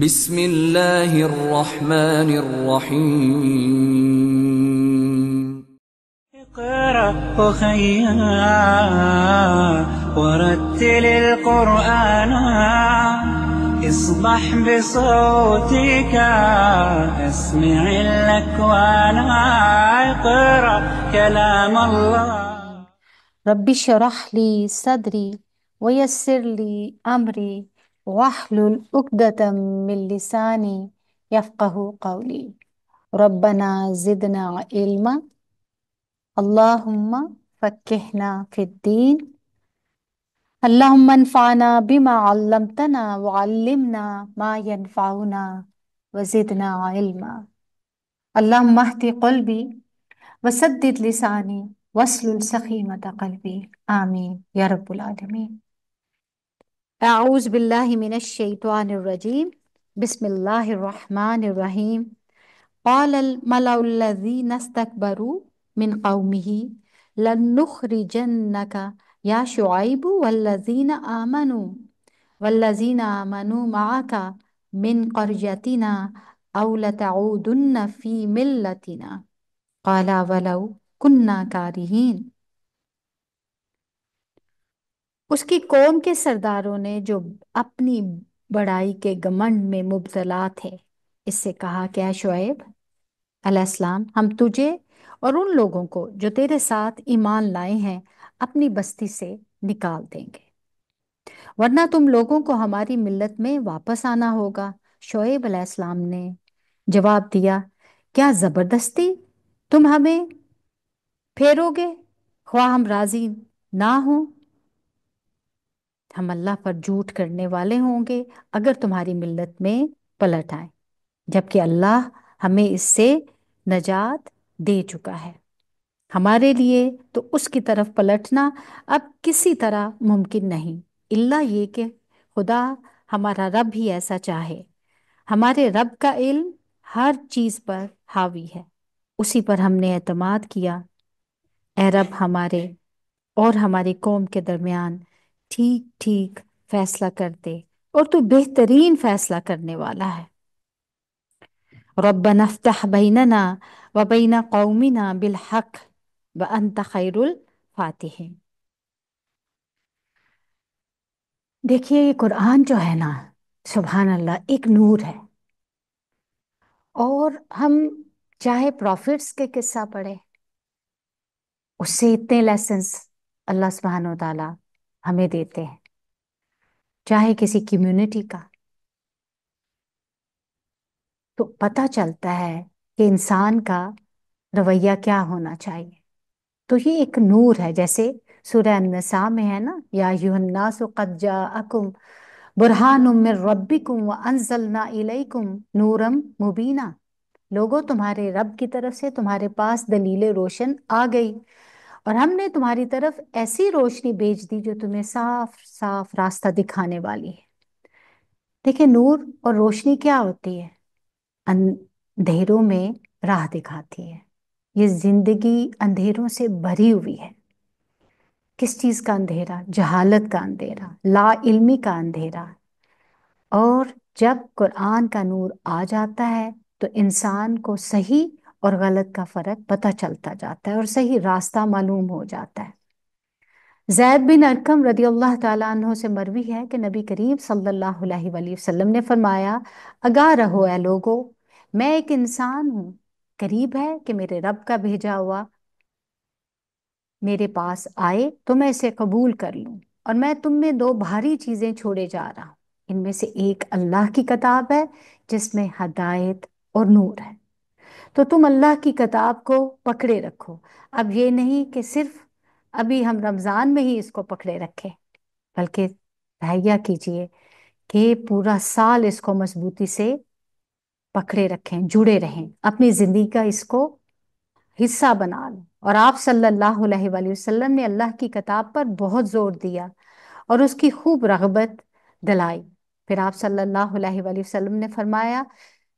بسم اللہ الرحمن الرحیم اقرأ أخيا ورتل القرآن اصبح بصوتك اسمع الأكوان اقرأ كلام الله. رب اشرح لي صدري ويسر لي أمري واحلل عقدة من لساني يفقه قولي. ربنا زدنا علما اللهم فقهنا في الدين اللهم انفعنا بما علمتنا وعلمنا ما ينفعنا وزدنا علما. اللهم اهد قلبي وسدد لساني واسلل سخيمة قلبي آمين يا رب العالمين. اعوذ باللہ من الشیطان الرجیم بسم اللہ الرحمن الرحیم. قال الملأ الذین استکبروا من قومه لنخرجنک یا شعیب والذین آمنوا معک من قريتنا او لتعودن فی ملتنا قال ولو كنا کارہین. اس کی قوم کے سرداروں نے جو اپنی بڑائی کے گمنڈ میں مبتلا تھے اس سے کہا کہ اے شعیب علیہ السلام ہم تجھے اور ان لوگوں کو جو تیرے ساتھ ایمان لائے ہیں اپنی بستی سے نکال دیں گے ورنہ تم لوگوں کو ہماری ملت میں واپس آنا ہوگا. شعیب علیہ السلام نے جواب دیا کیا زبردستی تم ہمیں پھیرو گے خواہ ہم راضی نہ ہوں. ہم اللہ پر جھوٹ کرنے والے ہوں گے اگر تمہاری ملت میں پلٹ آئیں جبکہ اللہ ہمیں اس سے نجات دے چکا ہے. ہمارے لیے تو اس کی طرف پلٹنا اب کسی طرح ممکن نہیں الا یہ کہ خدا ہمارا رب ہی ایسا چاہے. ہمارے رب کا علم ہر چیز پر حاوی ہے اسی پر ہم نے اعتماد کیا. اے رب ہمارے اور ہماری قوم کے درمیان ٹھیک ٹھیک فیصلہ کر دے اور تو بہترین فیصلہ کرنے والا ہے. ربنا افتح بیننا وبین قومنا بالحق وانت خیر الفاتحین. دیکھیے یہ قرآن جو ہے نا سبحان اللہ ایک نور ہے اور ہم چاہے پروفٹس کے قصہ پڑھے اس سے اتنے لیسنز اللہ سبحانہ و تعالی ہمیں دیتے ہیں چاہے کسی کمیونٹی کا تو پتہ چلتا ہے کہ انسان کا رویہ کیا ہونا چاہیے. تو یہ ایک نور ہے جیسے سورہ النساء میں ہے نا یا ایھا الناس قد جاءکم برہان من ربکم وانزلنا الیکم نورا مبینا. لوگوں تمہارے رب کی طرف سے تمہارے پاس دلیل روشن آ گئی اور ہم نے تمہاری طرف ایسی روشنی بھیج دی جو تمہیں صاف صاف راستہ دکھانے والی ہے. دیکھیں نور اور روشنی کیا ہوتی ہے؟ اندھیروں میں راہ دکھاتی ہے. یہ زندگی اندھیروں سے بھری ہوئی ہے. کس چیز کا اندھیرا؟ جہالت کا اندھیرا، لا علمی کا اندھیرا. اور جب قرآن کا نور آ جاتا ہے تو انسان کو صحیح اور غلط کا فرق پتہ چلتا جاتا ہے اور صحیح راستہ معلوم ہو جاتا ہے. زید بن ارقم رضی اللہ تعالیٰ عنہ سے مروی ہے کہ نبی کریم صلی اللہ علیہ وآلہ وسلم نے فرمایا آگاہ رہو اے لوگو میں ایک انسان ہوں قریب ہے کہ میرے رب کا بھیجا ہوا میرے پاس آئے تو میں اسے قبول کر لوں اور میں تم میں دو بھاری چیزیں چھوڑے جا رہا ہوں. ان میں سے ایک اللہ کی کتاب ہے جس میں ہدایت اور نور ہے تو تم اللہ کی کتاب کو پکڑے رکھو. اب یہ نہیں کہ صرف ابھی ہم رمضان میں ہی اس کو پکڑے رکھیں بلکہ تہیہ کیجئے کہ پورا سال اس کو مضبوطی سے پکڑے رکھیں جڑے رہیں اپنی زندگی کا اس کو حصہ بنا لیں. اور آپ صلی اللہ علیہ وآلہ وسلم نے اللہ کی کتاب پر بہت زور دیا اور اس کی خوب رغبت دلائی. پھر آپ صلی اللہ علیہ وآلہ وسلم نے فرمایا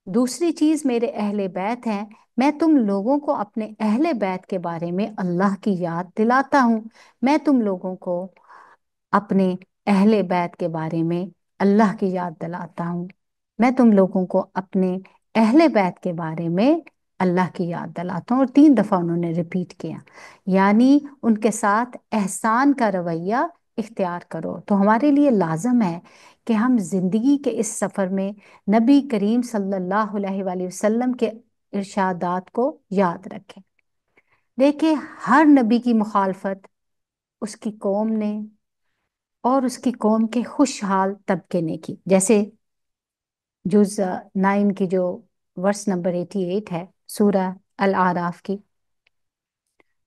دوسری چیز میرے اہل بیت ہیں میں تم لوگوں کو اپنے اہل بیت کے بارے میں اللہ کی یاد دلاتا ہوں. میں تم لوگوں کو اپنے اہل بیت کے بارے میں اللہ کی یاد دلاتا ہوں. میں تم لوگوں کو اپنے اہل بیت کے بارے میں اللہ کی یاد دلاتا ہوں، اور 3 دفعہ انہوں نے ریپیٹ کیا، یعنی ان کے ساتھ احسان کا رویہ اختیار کرو۔ تو ہمارے لیے لازم ہے کہ ہم زندگی کے اس سفر میں نبی کریم صلی اللہ علیہ وآلہ وسلم کے ارشادات کو یاد رکھیں۔ دیکھیں، ہر نبی کی مخالفت اس کی قوم نے اور اس کی قوم کے خوشحال طبقے نے کی، جیسے جز 9 کی جو ورس نمبر 88 ہے سورہ الاعراف کی،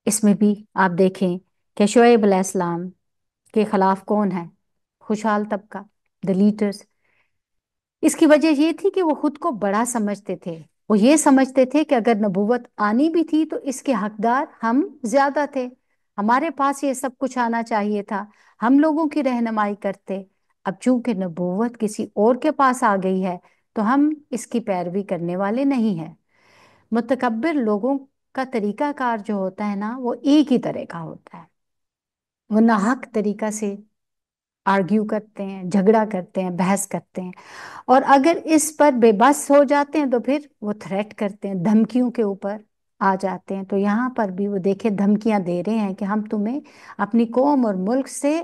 اس میں بھی آپ دیکھیں کہ شعیب علیہ السلام کے خلاف کون ہے؟ خوشحال طبقہ، the leaders۔ اس کی وجہ یہ تھی کہ وہ خود کو بڑا سمجھتے تھے، وہ یہ سمجھتے تھے کہ اگر نبوت آنی بھی تھی تو اس کے حقدار ہم زیادہ تھے، ہمارے پاس یہ سب کچھ آنا چاہیے تھا، ہم لوگوں کی رہنمائی کرتے۔ اب چونکہ نبوت کسی اور کے پاس آ گئی ہے تو ہم اس کی پیروی کرنے والے نہیں ہیں۔ متکبر لوگوں کا طریقہ کار جو ہوتا ہے نا، وہ ایک ہی طرح کا ہوتا ہے، وہ ناحق طریقہ سے آرگیو کرتے ہیں، جھگڑا کرتے ہیں، بحث کرتے ہیں، اور اگر اس پر بے بس ہو جاتے ہیں تو پھر وہ تھریٹ کرتے ہیں، دھمکیوں کے اوپر آ جاتے ہیں۔ تو یہاں پر بھی وہ دیکھیں دھمکیاں دے رہے ہیں کہ ہم تمہیں اپنی قوم اور ملک سے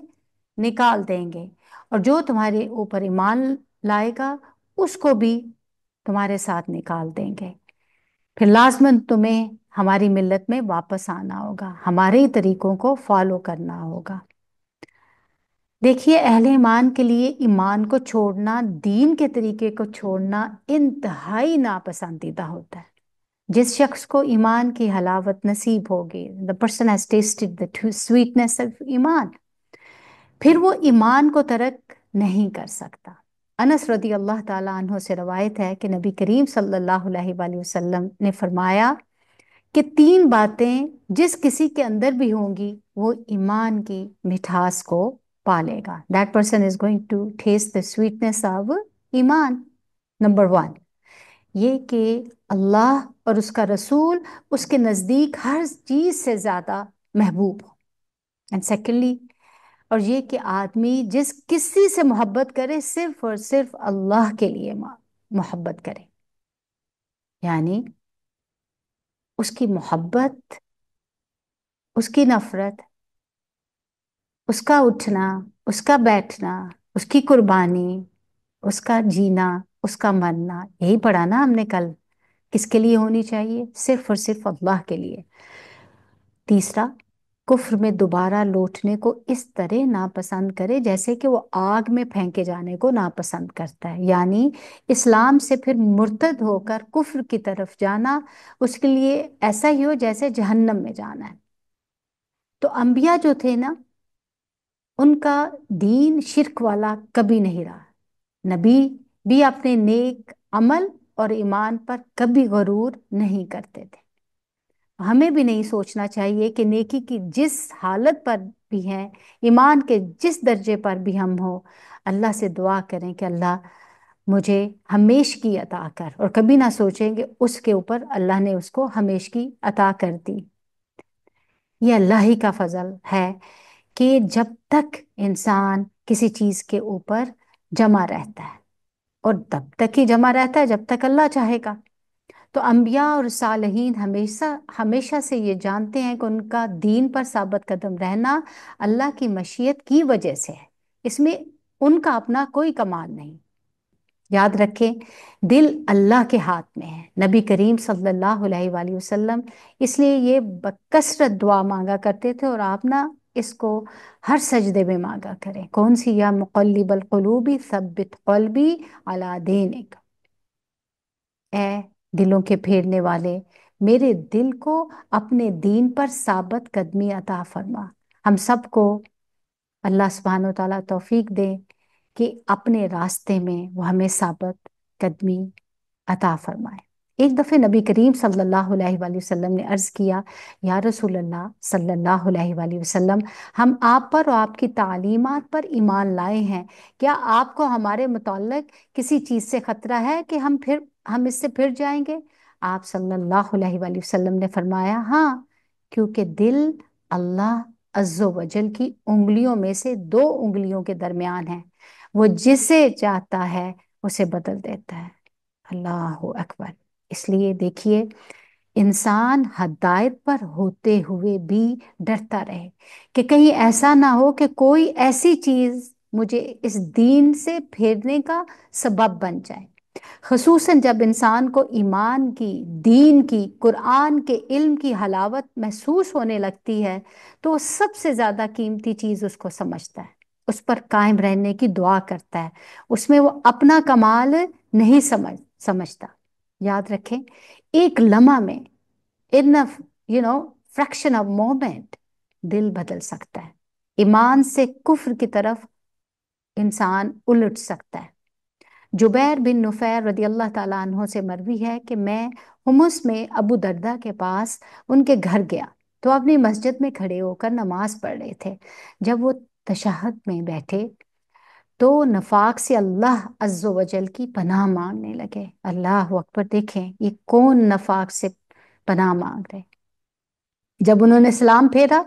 نکال دیں گے، اور جو تمہارے اوپر ایمان لائے گا اس کو بھی تمہارے ساتھ نکال دیں گے، پھر لازماً تمہیں ہماری ملت میں واپس آنا ہوگا، ہمارے طریقوں کو فالو کرنا ہوگا۔ دیکھیے، اہل ایمان کے لیے ایمان کو چھوڑنا، دین کے طریقے کو چھوڑنا انتہائی ناپسندیدہ ہوتا ہے۔ جس شخص کو ایمان کی حلاوت نصیب ہوگی، the person has tasted the sweetness of ایمان، پھر وہ ایمان کو ترک نہیں کر سکتا۔ انس رضی اللہ تعالیٰ عنہ سے روایت ہے کہ نبی کریم صلی اللہ علیہ وآلہ وسلم نے فرمایا کہ 3 باتیں جس کسی کے اندر بھی ہوں گی وہ ایمان کی مٹھاس کو پالے گا۔ That person is going to taste the sweetness of ایمان۔ نمبر 1، یہ کہ اللہ اور اس کا رسول اس کے نزدیک ہر چیز سے زیادہ محبوب ہو، and secondly، اور یہ کہ آدمی جس کسی سے محبت کرے صرف اور صرف اللہ کے لیے محبت کرے، یعنی اس کی محبت، اس کی نفرت، اس کا اٹھنا، اس کا بیٹھنا، اس کی قربانی، اس کا جینا، اس کا مرنا، یہی پڑھا نا ہم نے کل، کس کے لیے ہونی چاہیے؟ صرف اور صرف اللہ کے لیے۔ تیسرا، کفر میں دوبارہ لوٹنے کو اس طرح ناپسند کرے جیسے کہ وہ آگ میں پھینکے جانے کو ناپسند کرتا ہے، یعنی اسلام سے پھر مرتد ہو کر کفر کی طرف جانا اس کے لیے ایسا ہی ہو جیسے جہنم میں جانا ہے۔ تو انبیاء جو تھے نا، ان کا دین شرک والا کبھی نہیں رہا، نبی بھی اپنے نیک عمل اور ایمان پر کبھی غرور نہیں کرتے تھے۔ ہمیں بھی نہیں سوچنا چاہیے کہ نیکی کی جس حالت پر بھی ہیں، ایمان کے جس درجے پر بھی ہم ہو، اللہ سے دعا کریں کہ اللہ مجھے ہمیشگی عطا کر، اور کبھی نہ سوچیں کہ اس کے اوپر اللہ نے اس کو ہمیشگی عطا کر دی۔ یہ اللہ ہی کا فضل ہے کہ جب تک انسان کسی چیز کے اوپر جمع رہتا ہے، اور تب تک ہی جمع رہتا ہے جب تک اللہ چاہے گا۔ تو انبیاء اور صالحین ہمیشہ سے یہ جانتے ہیں کہ ان کا دین پر ثابت قدم رہنا اللہ کی مشیت کی وجہ سے ہے، اس میں ان کا اپنا کوئی کمال نہیں۔ یاد رکھیں، دل اللہ کے ہاتھ میں ہے۔ نبی کریم صلی اللہ علیہ وآلہ وسلم اس لیے یہ بکثرت دعا مانگا کرتے تھے، اور آپ نا اس کو ہر سجدے میں مانگا کریں۔ کون سی؟ یا مقلب القلوب ثبت قلبی علی دینک، اے دلوں کے پھیرنے والے، میرے دل کو اپنے دین پر ثابت قدمی عطا فرما۔ ہم سب کو اللہ سبحانہ و تعالیٰ توفیق دے کہ اپنے راستے میں وہ ہمیں ثابت قدمی عطا فرمائے۔ ایک دفعہ نبی کریم صلی اللہ علیہ وآلہ وسلم نے عرض کیا، یا رسول اللہ صلی اللہ علیہ وآلہ وسلم، ہم آپ پر اور آپ کی تعلیمات پر ایمان لائے ہیں، کیا آپ کو ہمارے متعلق کسی چیز سے خطرہ ہے کہ ہم اس سے پھر جائیں گے؟ آپ صلی اللہ علیہ وآلہ وسلم نے فرمایا، ہاں، کیونکہ دل اللہ عز و جل کی انگلیوں میں سے 2 انگلیوں کے درمیان ہے، وہ جسے چاہتا ہے اسے بدل دیتا ہے۔ اللہ اکبر۔ اس لیے دیکھیے، انسان ہدایت پر ہوتے ہوئے بھی ڈرتا رہے کہ کہیں ایسا نہ ہو کہ کوئی ایسی چیز مجھے اس دین سے پھیرنے کا سبب بن جائے۔ خصوصاً جب انسان کو ایمان کی، دین کی، قرآن کے علم کی حلاوت محسوس ہونے لگتی ہے تو وہ سب سے زیادہ قیمتی چیز اس کو سمجھتا ہے، اس پر قائم رہنے کی دعا کرتا ہے، اس میں وہ اپنا کمال نہیں سمجھتا۔ یاد رکھیں، ایک لمحہ میں، ان فریکشن آف مومنٹ، دل بدل سکتا ہے، ایمان سے کفر کی طرف انسان الٹ سکتا ہے۔ جبیر بن نفیر رضی اللہ تعالیٰ عنہ سے مروی ہے کہ میں حمص میں ابو دردہ کے پاس ان کے گھر گیا تو اپنی مسجد میں کھڑے ہو کر نماز پڑھ رہے تھے۔ جب وہ تشہد میں بیٹھے تو نفاق سے اللہ عز و جل کی پناہ مانگنے لگے۔ اللہ اکبر۔ دیکھیں یہ کون نفاق سے پناہ مانگ رہے۔ جب انہوں نے سلام پھیرا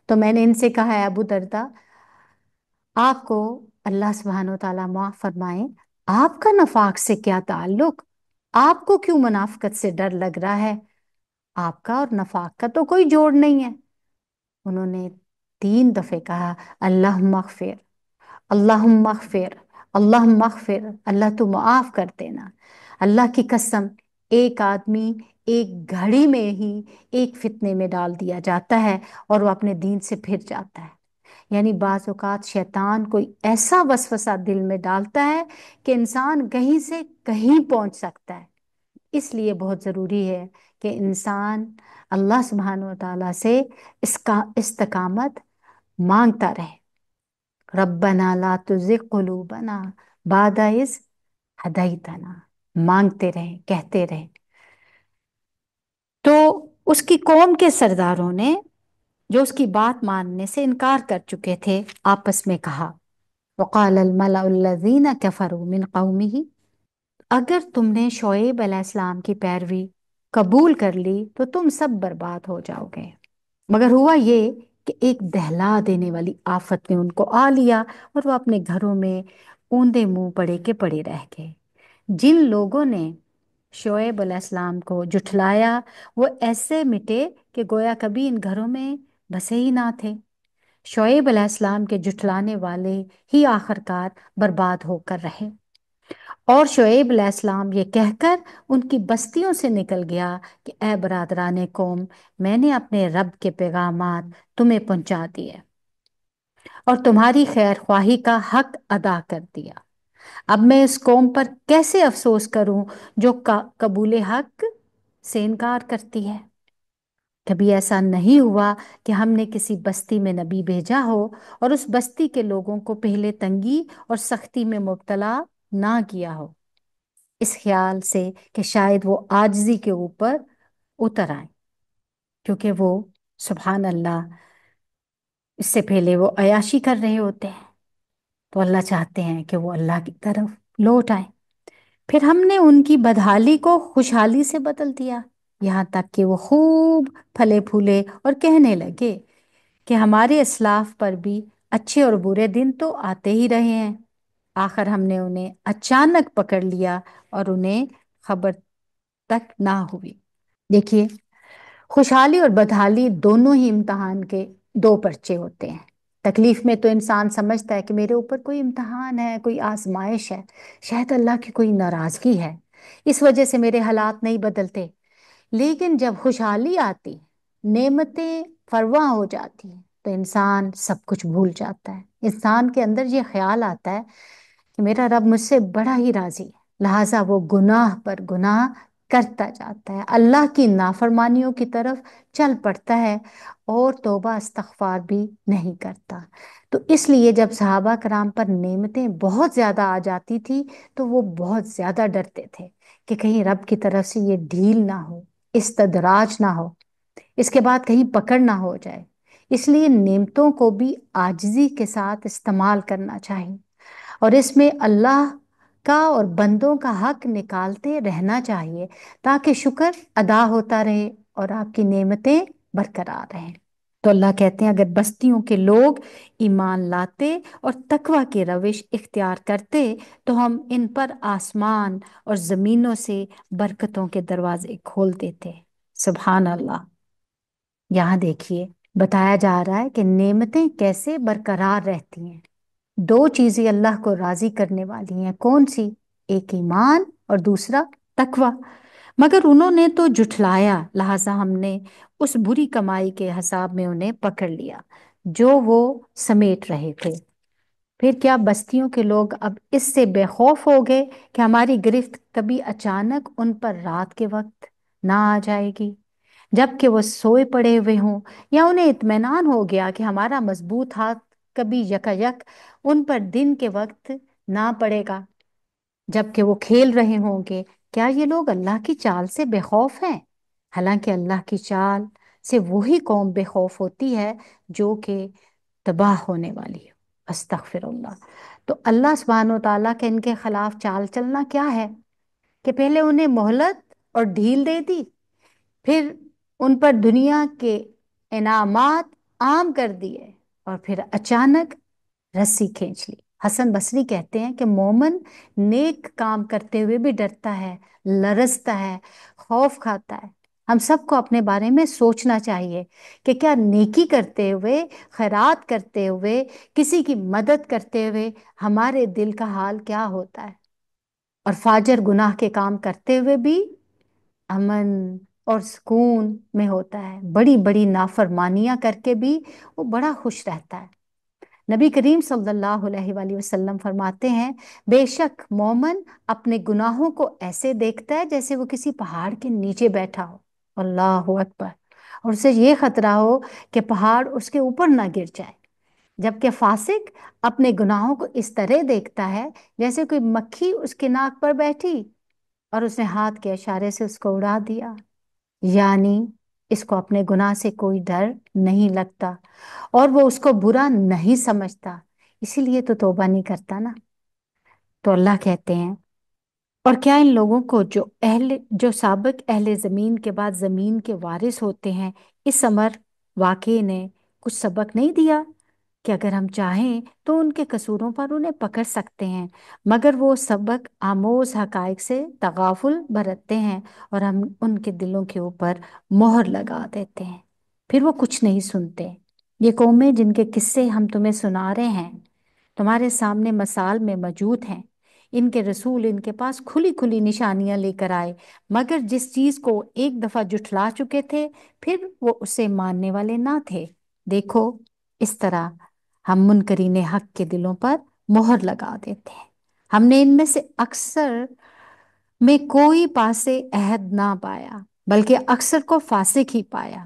تو میں نے ان سے کہا، ہے ابو دردہ، آپ کو اللہ سبحانہ و تعالیٰ معاف فرمائے، آپ کا نفاق سے کیا تعلق؟ آپ کو کیوں منافقت سے ڈر لگ رہا ہے؟ آپ کا اور نفاق کا تو کوئی جوڑ نہیں ہے۔ انہوں نے 3 دفعے کہا، اللہم اغفر، اللہم اغفر، اللہم اغفر، اللہ تو معاف کر دینا۔ اللہ کی قسم، ایک آدمی ایک گھڑی میں ہی ایک فتنے میں ڈال دیا جاتا ہے اور وہ اپنے دین سے پھر جاتا ہے۔ یعنی بعض اوقات شیطان کوئی ایسا وسوسہ دل میں ڈالتا ہے کہ انسان کہیں سے کہیں پہنچ سکتا ہے۔ اس لیے بہت ضروری ہے کہ انسان اللہ سبحانہ و تعالیٰ سے اس کا استقامت مانگتا رہے۔ ربنا لا تزغ قلوبنا بعد اذ ہدیتنا، مانگتے رہیں، کہتے رہیں۔ تو اس کی قوم کے سرداروں نے، جو اس کی بات ماننے سے انکار کر چکے تھے، آپس میں کہا، وقال الملأ الذین کفروا من قومہ، اگر تم نے شعیب علیہ السلام کی پیروی قبول کر لی تو تم سب برباد ہو جاؤ گے۔ مگر ہوا یہ کہ ایک دہلا دینے والی آفت نے ان کو آ لیا اور وہ اپنے گھروں میں اوندے منہ پڑے کے پڑے رہ گئے۔ جن لوگوں نے شعیب علیہ السلام کو جھٹلایا وہ ایسے مٹے کہ گویا کبھی ان گھروں میں بسے ہی نہ تھے۔ شعیب علیہ السلام کے جھٹلانے والے ہی آخرکار برباد ہو کر رہے۔ اور شعیب علیہ السلام یہ کہہ کر ان کی بستیوں سے نکل گیا کہ اے برادران قوم، میں نے اپنے رب کے پیغامات تمہیں پہنچا دیے اور تمہاری خیر خواہی کا حق ادا کر دیا۔ اب میں اس قوم پر کیسے افسوس کروں جو قبول حق سے انکار کرتی ہے؟ کبھی ایسا نہیں ہوا کہ ہم نے کسی بستی میں نبی بھیجا ہو اور اس بستی کے لوگوں کو پہلے تنگی اور سختی میں مبتلا نہ کیا ہو، اس خیال سے کہ شاید وہ عاجزی کے اوپر اتر آئیں، کیونکہ وہ سبحان اللہ اس سے پہلے وہ عیاشی کر رہے ہوتے ہیں، تو اللہ چاہتے ہیں کہ وہ اللہ کی طرف لوٹ آئیں۔ پھر ہم نے ان کی بدحالی کو خوشحالی سے بدل دیا، یہاں تک کہ وہ خوب پھلے پھولے اور کہنے لگے کہ ہمارے اسلاف پر بھی اچھے اور برے دن تو آتے ہی رہے ہیں، آخر ہم نے انہیں اچانک پکڑ لیا اور انہیں خبر تک نہ ہوئی۔ دیکھیے، خوشحالی اور بدحالی دونوں ہی امتحان کے 2 پرچے ہوتے ہیں۔ تکلیف میں تو انسان سمجھتا ہے کہ میرے اوپر کوئی امتحان ہے، کوئی آزمائش ہے، شاید اللہ کی کوئی ناراضگی ہے، اس وجہ سے میرے حالات نہیں بدلتے۔ لیکن جب خوشحالی آتی، نعمتیں فراواں ہو جاتی ہیں، تو انسان سب کچھ بھول جاتا ہے۔ انسان کے اندر یہ خیال آتا ہے کہ میرا رب مجھ سے بڑا ہی راضی ہے، لہٰذا وہ گناہ پر گناہ کرتا جاتا ہے، اللہ کی نافرمانیوں کی طرف چل پڑتا ہے اور توبہ استغفار بھی نہیں کرتا۔ تو اس لیے جب صحابہ کرام پر نعمتیں بہت زیادہ آ جاتی تھی تو وہ بہت زیادہ ڈرتے تھے کہ کہیں رب کی طرف سے یہ ڈھیل نہ ہو، استدراج نہ ہو، اس کے بعد کہیں پکڑ نہ ہو جائے۔ اس لیے نعمتوں کو بھی عاجزی کے ساتھ استعمال کرنا چاہیے اور اس میں اللہ کا اور بندوں کا حق نکالتے رہنا چاہیے تاکہ شکر ادا ہوتا رہے اور آپ کی نعمتیں برقرار رہیں۔ تو اللہ کہتے ہیں اگر بستیوں کے لوگ ایمان لاتے اور تقوی کی روش اختیار کرتے تو ہم ان پر آسمان اور زمینوں سے برکتوں کے دروازے کھول دیتے۔ سبحان اللہ۔ یہاں دیکھیے بتایا جا رہا ہے کہ نعمتیں کیسے برقرار رہتی ہیں۔ دو چیزیں اللہ کو راضی کرنے والی ہیں، کون سی؟ ایک ایمان اور دوسرا تقوی۔ مگر انہوں نے تو جھٹلایا، لہذا ہم نے اس بری کمائی کے حساب میں انہیں پکڑ لیا جو وہ سمیٹ رہے تھے۔ پھر کیا بستیوں کے لوگ اب اس سے بے خوف ہو گئے کہ ہماری گرفت کبھی اچانک ان پر رات کے وقت نہ آ جائے گی، جب کہ وہ سوئے پڑے ہوئے ہوں، یا انہیں اطمینان ہو گیا کہ ہمارا مضبوط ہاتھ کبھی یکایک ان پر دن کے وقت نہ پڑے گا جب کہ وہ کھیل رہے ہوں گے؟ کیا یہ لوگ اللہ کی چال سے بے خوف ہیں؟ حالانکہ اللہ کی چال سے وہی قوم بے خوف ہوتی ہے جو کہ تباہ ہونے والی ہے۔ استغفر اللہ۔ تو اللہ سبحانہ و تعالیٰ کے ان کے خلاف چال چلنا کیا ہے کہ پہلے انہیں مہلت اور ڈھیل دے دی، پھر ان پر دنیا کے انعامات عام کر دیے، اور پھر اچانک رسی کھینچ لی۔ حسن بصری کہتے ہیں کہ مومن نیک کام کرتے ہوئے بھی ڈرتا ہے، لرزتا ہے، خوف کھاتا ہے۔ ہم سب کو اپنے بارے میں سوچنا چاہیے کہ کیا نیکی کرتے ہوئے، خیرات کرتے ہوئے، کسی کی مدد کرتے ہوئے ہمارے دل کا حال کیا ہوتا ہے، اور فاجر گناہ کے کام کرتے ہوئے بھی امن اور سکون میں ہوتا ہے، بڑی بڑی نافرمانیاں کر کے بھی وہ بڑا خوش رہتا ہے۔ نبی کریم صلی اللہ علیہ وآلہ وسلم فرماتے ہیں بے شک مومن اپنے گناہوں کو ایسے دیکھتا ہے جیسے وہ کسی پہاڑ کے نیچے بیٹھا ہو، اللہ اکبر، اور اسے یہ خطرہ ہو کہ پہاڑ اس کے اوپر نہ گر جائے، جبکہ فاسق اپنے گناہوں کو اس طرح دیکھتا ہے جیسے کوئی مکھی اس کے ناک پر بیٹھی اور اس نے ہاتھ کے اشارے سے اس کو اڑا دیا، یعنی اس کو اپنے گناہ سے کوئی ڈر نہیں لگتا اور وہ اس کو برا نہیں سمجھتا، اسی لیے تو توبہ نہیں کرتا نا۔ تو اللہ کہتے ہیں اور کیا ان لوگوں کو جو سابق اہل زمین کے بعد زمین کے وارث ہوتے ہیں، اس امر واقعے نے کچھ سبق نہیں دیا کہ اگر ہم چاہیں تو ان کے قصوروں پر انہیں پکڑ سکتے ہیں، مگر وہ سبق آموز حقائق سے تغافل برتتے ہیں اور ہم ان کے دلوں کے اوپر مہر لگا دیتے ہیں، پھر وہ کچھ نہیں سنتے۔ یہ قومیں جن کے قصے ہم تمہیں سنا رہے ہیں تمہارے سامنے مثال میں موجود ہیں، ان کے رسول ان کے پاس کھلی کھلی نشانیاں لے کر آئے، مگر جس چیز کو ایک دفعہ جھٹلا چکے تھے پھر وہ اسے ماننے والے نہ تھے۔ دیکھو اس طرح ہم منکرین حق کے دلوں پر مہر لگا دیتے ہیں۔ ہم نے ان میں سے اکثر میں کوئی پاسے عہد نہ پایا بلکہ اکثر کو فاسق ہی پایا۔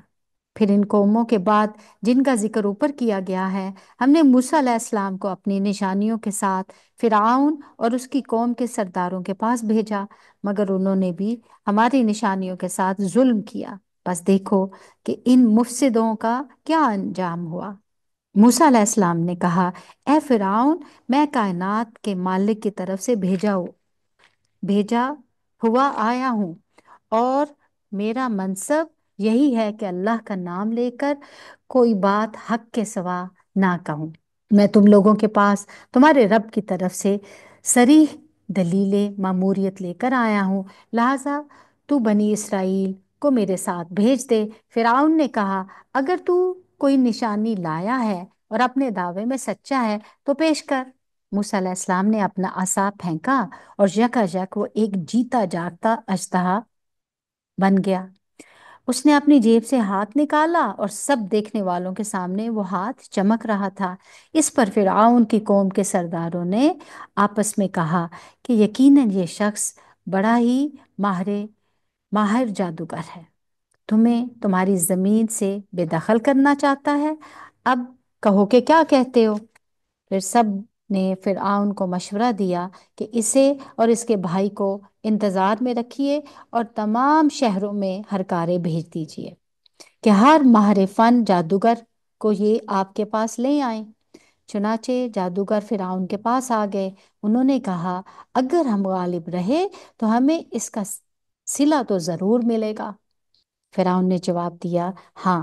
پھر ان قوموں کے بعد جن کا ذکر اوپر کیا گیا ہے، ہم نے موسیٰ علیہ السلام کو اپنی نشانیوں کے ساتھ فرعون اور اس کی قوم کے سرداروں کے پاس بھیجا، مگر انہوں نے بھی ہماری نشانیوں کے ساتھ ظلم کیا۔ بس دیکھو کہ ان مفسدوں کا کیا انجام ہوا۔ موسیٰ علیہ السلام نے کہا اے فرعون، میں کائنات کے مالک کی طرف سے بھیجا ہوا آیا ہوں، اور میرا منصب یہی ہے کہ اللہ کا نام لے کر کوئی بات حق کے سوا نہ کہوں۔ میں تم لوگوں کے پاس تمہارے رب کی طرف سے صریح دلیل ماموریت لے کر آیا ہوں، لہٰذا تو بنی اسرائیل کو میرے ساتھ بھیج دے۔ فرعون نے کہا اگر تو کوئی نشانی لایا ہے اور اپنے دعوے میں سچا ہے تو پیش کر۔ موسیٰ علیہ السلام نے اپنا عصا پھینکا اور یکایک وہ ایک جیتا جاگتا اژدہا بن گیا۔ اس نے اپنی جیب سے ہاتھ نکالا اور سب دیکھنے والوں کے سامنے وہ ہاتھ چمک رہا تھا۔ اس پر فرعون کی قوم کے سرداروں نے آپس میں کہا کہ یقیناً یہ شخص بڑا ہی ماہر جادوگر ہے، تمہیں تمہاری زمین سے بے دخل کرنا چاہتا ہے، اب کہو کہ کیا کہتے ہو۔ پھر سب نے فرعون کو مشورہ دیا کہ اسے اور اس کے بھائی کو انتظار میں رکھیے اور تمام شہروں میں ہرکارے بھیج دیجیے کہ ہر ماہر فن جادوگر کو یہ آپ کے پاس لے آئیں۔ چنانچہ جادوگر فرعون کے پاس آ گئے۔ انہوں نے کہا اگر ہم غالب رہے تو ہمیں اس کا صلہ تو ضرور ملے گا۔ فرعون نے جواب دیا ہاں،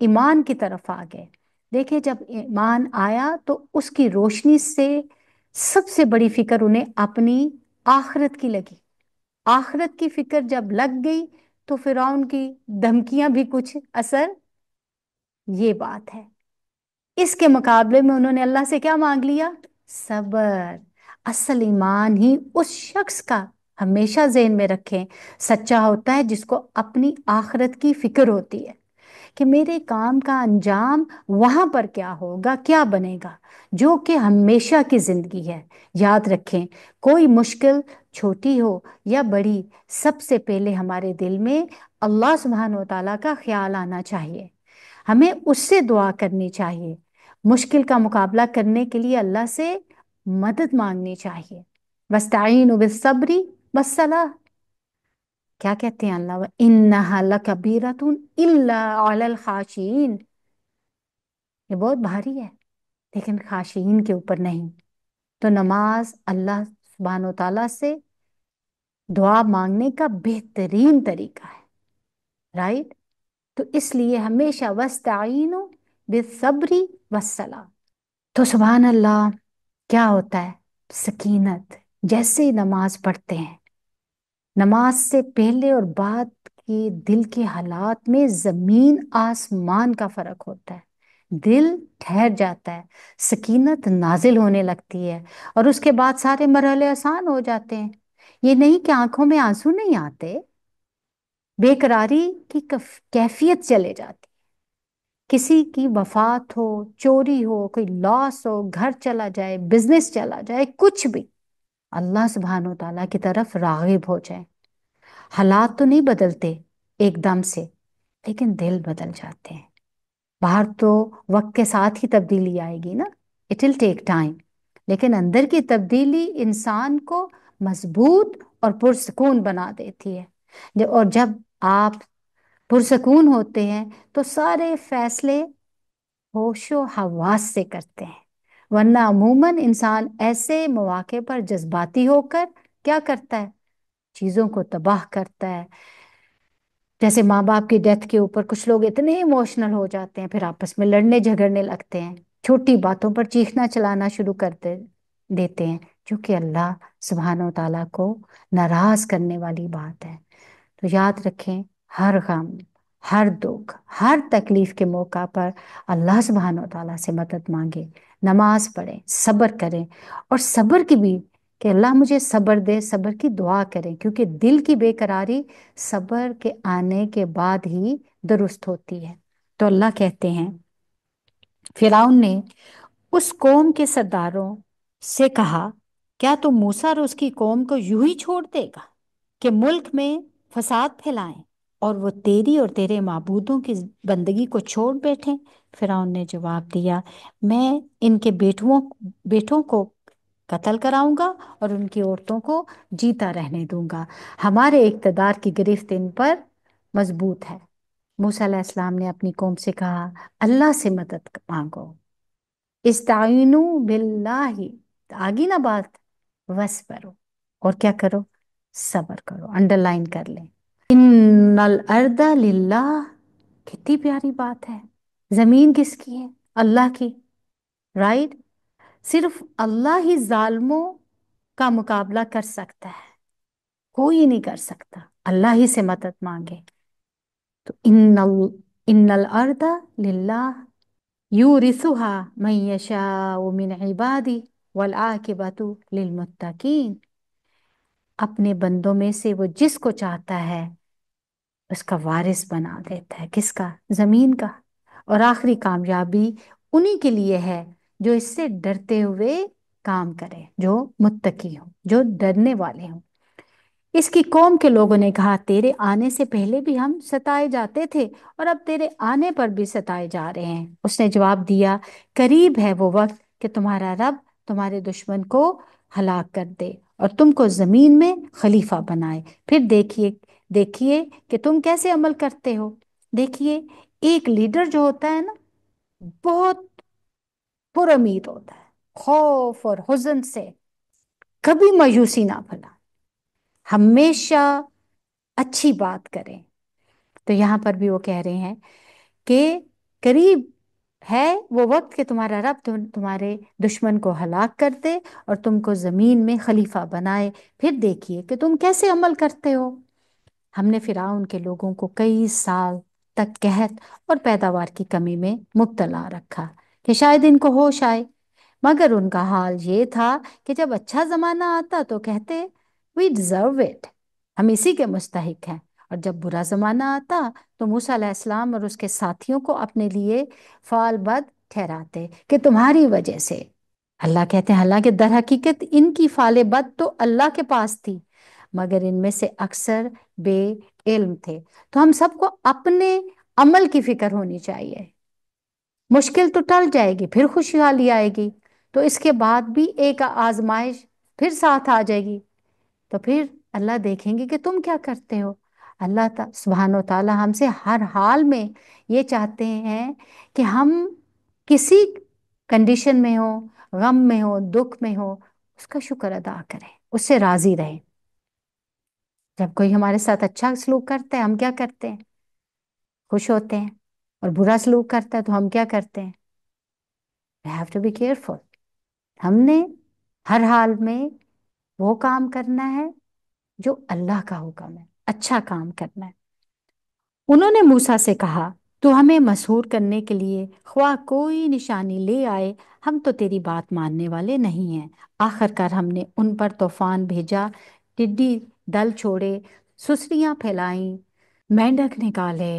ایمان کی طرف آ گئے۔ دیکھیں جب ایمان آیا تو اس کی روشنی سے سب سے بڑی فکر انہیں اپنی آخرت کی لگی۔ آخرت کی فکر جب لگ گئی تو فرعون کی دھمکیاں بھی کچھ اثر، یہ بات ہے۔ اس کے مقابلے میں انہوں نے اللہ سے کیا مانگ لیا؟ صبر۔ اصل ایمان ہی اس شخص کا، ہمیشہ ذہن میں رکھیں، سچا ہوتا ہے جس کو اپنی آخرت کی فکر ہوتی ہے کہ میرے کام کا انجام وہاں پر کیا ہوگا، کیا بنے گا، جو کہ ہمیشہ کی زندگی ہے۔ یاد رکھیں، کوئی مشکل چھوٹی ہو یا بڑی، سب سے پہلے ہمارے دل میں اللہ سبحانہ و تعالیٰ کا خیال آنا چاہیے، ہمیں اس سے دعا کرنی چاہیے، مشکل کا مقابلہ کرنے کے لیے اللہ سے مدد مانگنی چاہیے۔ وَاسْتَعِينُوا بِالصَّبْرِ وَالصَّلَاةِ، کیا کہتے ہیں اللہ، وَإِنَّهَا لَكَبِيرَةٌ إِلَّا عَلَى الْخَاشِعِينَ، یہ بہت بھاری ہے لیکن خاشعین کے اوپر نہیں۔ تو نماز اللہ سبحانہ و تعالیٰ سے دعا مانگنے کا بہترین طریقہ ہے، رائٹ؟ تو اس لیے ہمیشہ وَاسْتَعِينُوا بِالصَّبْرِ وَالصَّلَاةِ۔ تو سبحان اللہ، کیا ہوتا ہے؟ سکینت، جیسے ہی نماز پڑھتے ہیں، نماز سے پہلے اور بعد کے دل کے حالات میں زمین آسمان کا فرق ہوتا ہے، دل ٹھہر جاتا ہے، سکینت نازل ہونے لگتی ہے، اور اس کے بعد سارے مرحلے آسان ہو جاتے ہیں۔ یہ نہیں کہ آنکھوں میں آنسو نہیں آتے، بے قراری کی کیفیت چلے جاتی، کسی کی وفات ہو، چوری ہو، کوئی لاس ہو، گھر چلا جائے، بزنس چلا جائے، کچھ بھی، اللہ سبحانہ و تعالیٰ کی طرف راغب ہو جائے، حالات تو نہیں بدلتے ایک دم سے لیکن دل بدل جاتے ہیں۔ باہر تو وقت کے ساتھ ہی تبدیلی آئے گی نا، اٹ ول ٹیک ٹائم، لیکن اندر کی تبدیلی انسان کو مضبوط اور پرسکون بنا دیتی ہے۔ اور جب آپ پرسکون ہوتے ہیں تو سارے فیصلے ہوش و حواس سے کرتے ہیں، ورنہ عموماً انسان ایسے مواقع پر جذباتی ہو کر کیا کرتا ہے؟ چیزوں کو تباہ کرتا ہے۔ جیسے ماں باپ کی ڈیتھ کے اوپر کچھ لوگ اتنے ایموشنل ہو جاتے ہیں، پھر آپس میں لڑنے جھگڑنے لگتے ہیں، چھوٹی باتوں پر چیخنا چلانا شروع کر دیتے ہیں، جو کہ اللہ سبحانہ و تعالیٰ کو ناراض کرنے والی بات ہے۔ تو یاد رکھیں، ہر غم، ہر دکھ، ہر تکلیف کے موقع پر اللہ سبحانہ و تعالیٰ سے مدد مانگے، نماز پڑھیں، صبر کریں، اور صبر کی بھی کہ اللہ مجھے صبر دے، صبر کی دعا کریں، کیونکہ دل کی بے قراری صبر کے آنے کے بعد ہی درست ہوتی ہے۔ تو اللہ کہتے ہیں، فرعون نے اس قوم کے سرداروں سے کہا، کیا تم موسیٰ اور اس کی قوم کو یوں ہی چھوڑ دے گا کہ ملک میں فساد پھیلائیں اور وہ تیری اور تیرے معبودوں کی بندگی کو چھوڑ بیٹھیں؟ فرعون نے جواب دیا، میں ان کے بیٹوں کو قتل کراؤں گا اور ان کی عورتوں کو جیتا رہنے دوں گا، ہمارے اقتدار کی گرفت ان پر مضبوط ہے۔ موسیٰ علیہ السلام نے اپنی قوم سے کہا، اللہ سے مدد مانگو، استعینوا باللہ، آگی نا بات، وَاصْبِرُوا، اور کیا کرو؟ صبر کرو، انڈر لائن کر لیں، ان الارض للہ، کتنی پیاری بات ہے، زمین کس کی ہے؟ اللہ کی، رائٹ؟ صرف اللہ ہی ظالموں کا مقابلہ کر سکتا ہے، کوئی نہیں کر سکتا، اللہ ہی سے مدد مانگے۔ تو ان الارض للہ یورثها من یشاء من عبادی والعاقبۃ للمتقین، اپنے بندوں میں سے وہ جس کو چاہتا ہے اس کا وارث بنا دیتا ہے، کس کا؟ زمین کا، اور آخری کامیابی انہی کے لیے ہے جو اس سے ڈرتے ہوئے کام کرے، جو متقی ہوں، جو ڈرنے والے ہوں۔ اس کی قوم کے لوگوں نے کہا، تیرے آنے سے پہلے بھی ہم ستائے جاتے تھے اور اب تیرے آنے پر بھی ستائے جا رہے ہیں۔ اس نے جواب دیا، قریب ہے وہ وقت کہ تمہارا رب تمہارے دشمن کو ہلاک کر دے اور تم کو زمین میں خلیفہ بنائے، پھر دیکھیے کہ تم کیسے عمل کرتے ہو۔ دیکھیے، ایک لیڈر جو ہوتا ہے نا، بہت پر امید ہوتا ہے، خوف اور حزن سے کبھی مایوسی نہ پھیلائے، ہمیشہ اچھی بات کریں۔ تو یہاں پر بھی وہ کہہ رہے ہیں کہ قریب ہے وہ وقت کہ تمہارا رب تمہارے دشمن کو ہلاک کر دے اور تم کو زمین میں خلیفہ بنائے، پھر دیکھیے کہ تم کیسے عمل کرتے ہو۔ ہم نے فرعون کے لوگوں کو کئی سال تک قحط اور پیداوار کی کمی میں مبتلا رکھا کہ شاید ان کو ہوش آئے، مگر ان کا حال یہ تھا کہ جب اچھا زمانہ آتا تو کہتے وی ڈیزرو اٹ، ہم اسی کے مستحق ہیں، اور جب برا زمانہ آتا تو موسیٰ علیہ السلام اور اس کے ساتھیوں کو اپنے لیے فعال بد ٹھہراتے کہ تمہاری وجہ سے۔ اللہ کہتے ہیں حالانکہ در حقیقت ان کی فعال بد تو اللہ کے پاس تھی، مگر ان میں سے اکثر بے علم تھے۔ تو ہم سب کو اپنے عمل کی فکر ہونی چاہیے۔ مشکل تو ٹل جائے گی، پھر خوشحالی آئے گی، تو اس کے بعد بھی ایک آزمائش پھر ساتھ آ جائے گی، تو پھر اللہ دیکھیں گے کہ تم کیا کرتے ہو۔ اللہ سبحانہ و تعالی ہم سے ہر حال میں یہ چاہتے ہیں کہ ہم کسی کنڈیشن میں ہو، غم میں ہو، دکھ میں ہو، اس کا شکر ادا کریں، اس سے راضی رہیں۔ جب کوئی ہمارے ساتھ اچھا سلوک کرتا ہے ہم کیا کرتے ہیں؟ خوش ہوتے ہیں، اور برا سلوک کرتا ہے تو ہم کیا کرتے ہیں؟ We have to be careful۔ ہم نے ہر حال میں وہ کام کرنا ہے جو اللہ کا حکم ہے، اچھا کام کرنا ہے۔ انہوں نے موسیٰ سے کہا تو ہمیں مسحور کرنے کے لیے خواہ کوئی نشانی لے آئے، ہم تو تیری بات ماننے والے نہیں ہیں۔ آخر کار ہم نے ان پر طوفان بھیجا، ٹڈی دل چھوڑے، سسریاں پھیلائیں، مینڈک نکالے،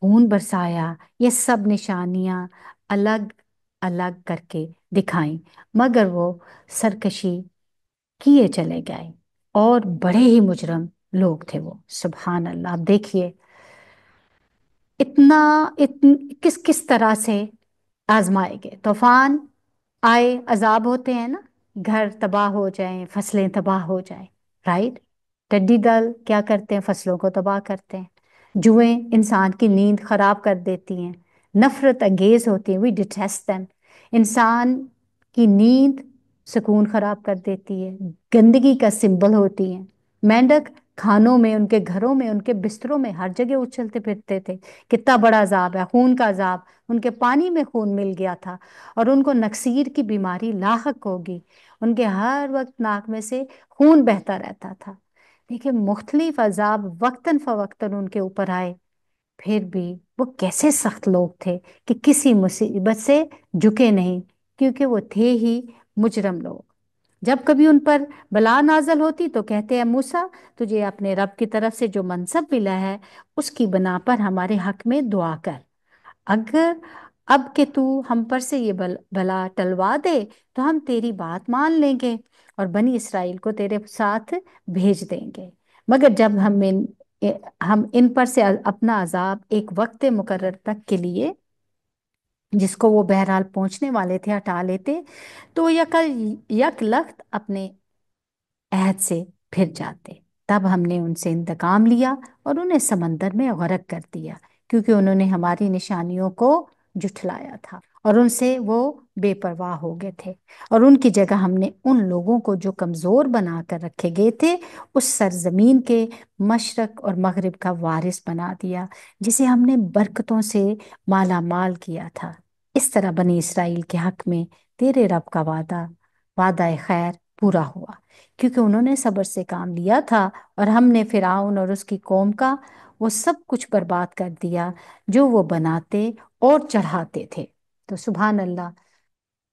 خون برسایا، یہ سب نشانیاں الگ الگ کر کے دکھائیں، مگر وہ سرکشی کیے چلے گئے، اور بڑے ہی مجرم لوگ تھے وہ۔ سبحان اللہ۔ آپ دیکھیے کس کس طرح سے آزمائے گئے۔ طوفان آئے، عذاب ہوتے ہیں نا، گھر تباہ ہو جائیں، فصلیں تباہ ہو جائیں، رائٹ۔ ٹڈی دل کیا کرتے ہیں؟ فصلوں کو تباہ کرتے ہیں۔ جوئیں انسان کی نیند خراب کر دیتی ہیں، نفرت انگیز ہوتی ہیں، وی ڈیٹیسٹ them۔ انسان کی نیند سکون خراب کر دیتی ہے، گندگی کا سمبل ہوتی ہیں۔ مینڈک کھانوں میں، ان کے گھروں میں، ان کے بستروں میں ہر جگہ اچھلتے پھرتے تھے۔ کتنا بڑا عذاب ہے، خون کا عذاب۔ ان کے پانی میں خون مل گیا تھا، اور ان کو نکسیر کی بیماری لاحق ہوگی، ان کے ہر وقت ناک میں سے خون بہتا رہتا تھا۔ دیکھیں مختلف عذاب وقتاً فوقتاً ان کے اوپر آئے، پھر بھی وہ کیسے سخت لوگ تھے کہ کسی مصیبت سے جھکے نہیں، کیونکہ وہ تھے ہی مجرم لوگ۔ جب کبھی ان پر بلا نازل ہوتی تو کہتے ہیں موسیٰ تجھے اپنے رب کی طرف سے جو منصب ملا ہے اس کی بنا پر ہمارے حق میں دعا کر، اگر اب کہ تو ہم پر سے یہ بلا ٹلوا دے تو ہم تیری بات مان لیں گے اور بنی اسرائیل کو تیرے ساتھ بھیج دیں گے، مگر جب ہم ان پر سے اپنا عذاب ایک وقت مقرر تک کے لیے جس کو وہ بہرحال پہنچنے والے تھے ہٹا لیتے تو یک لخت اپنے عہد سے پھر جاتے۔ تب ہم نے ان سے انتقام لیا اور انہیں سمندر میں غرق کر دیا، کیونکہ انہوں نے ہماری نشانیوں کو جھٹلایا تھا، اور ان سے وہ بے پرواہ ہو گئے تھے، اور ان کی جگہ ہم نے ان لوگوں کو جو کمزور بنا کر رکھے گئے تھے اس سرزمین کے مشرق اور مغرب کا وارث بنا دیا، جسے ہم نے برکتوں سے مالا مال کیا تھا۔ اس طرح بنی اسرائیل کے حق میں تیرے رب کا وعدہ خیر پورا ہوا، کیونکہ انہوں نے صبر سے کام لیا تھا، اور ہم نے فرعون اور اس کی قوم کا وہ سب کچھ برباد کر دیا جو وہ بناتے اور چڑھاتے تھے۔ تو سبحان اللہ،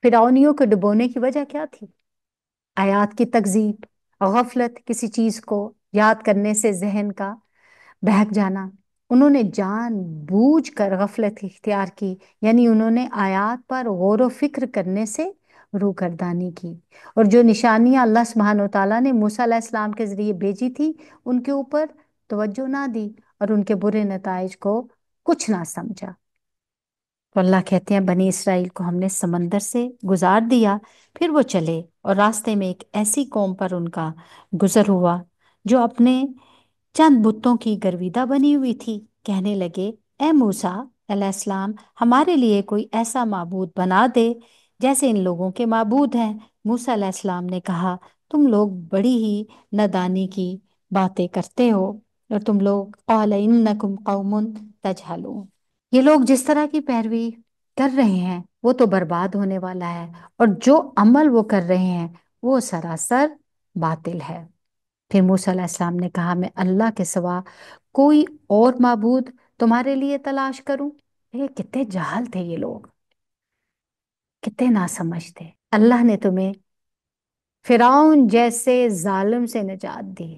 فرعونیوں کو ڈبونے کی وجہ کیا تھی؟ آیات کی تکذیب، غفلت، کسی چیز کو یاد کرنے سے ذہن کا بہک جانا۔ انہوں نے جان بوجھ کر غفلت اختیار کی، یعنی انہوں نے آیات پر غور و فکر کرنے سے روگردانی کی، اور جو نشانیاں اللہ سبحانہ و تعالیٰ نے موسیٰ علیہ السلام کے ذریعے بھیجی تھی ان کے اوپر توجہ نہ دی، اور ان کے برے نتائج کو کچھ نہ سمجھا۔ تو اللہ کہتے ہیں بنی اسرائیل کو ہم نے سمندر سے گزار دیا، پھر وہ چلے اور راستے میں ایک ایسی قوم پر ان کا گزر ہوا جو اپنے چند بتوں کی گرویدہ بنی ہوئی تھی۔ کہنے لگے اے موسیٰ علیہ السلام ہمارے لیے کوئی ایسا معبود بنا دے جیسے ان لوگوں کے معبود ہیں۔ موسیٰ علیہ السلام نے کہا تم لوگ بڑی ہی نادانی کی باتیں کرتے ہو، اور تم لوگ قال انکم قوم تجہلون، یہ لوگ جس طرح کی پیروی کر رہے ہیں وہ تو برباد ہونے والا ہے، اور جو عمل وہ کر رہے ہیں وہ سراسر باطل ہے۔ پھر موسیٰ علیہ السلام نے کہا میں اللہ کے سوا کوئی اور معبود تمہارے لیے تلاش کروں؟ یہ کتنے جاہل تھے یہ لوگ، کتنے ناسمجھ تھے۔ اللہ نے تمہیں فرعون جیسے ظالم سے نجات دی،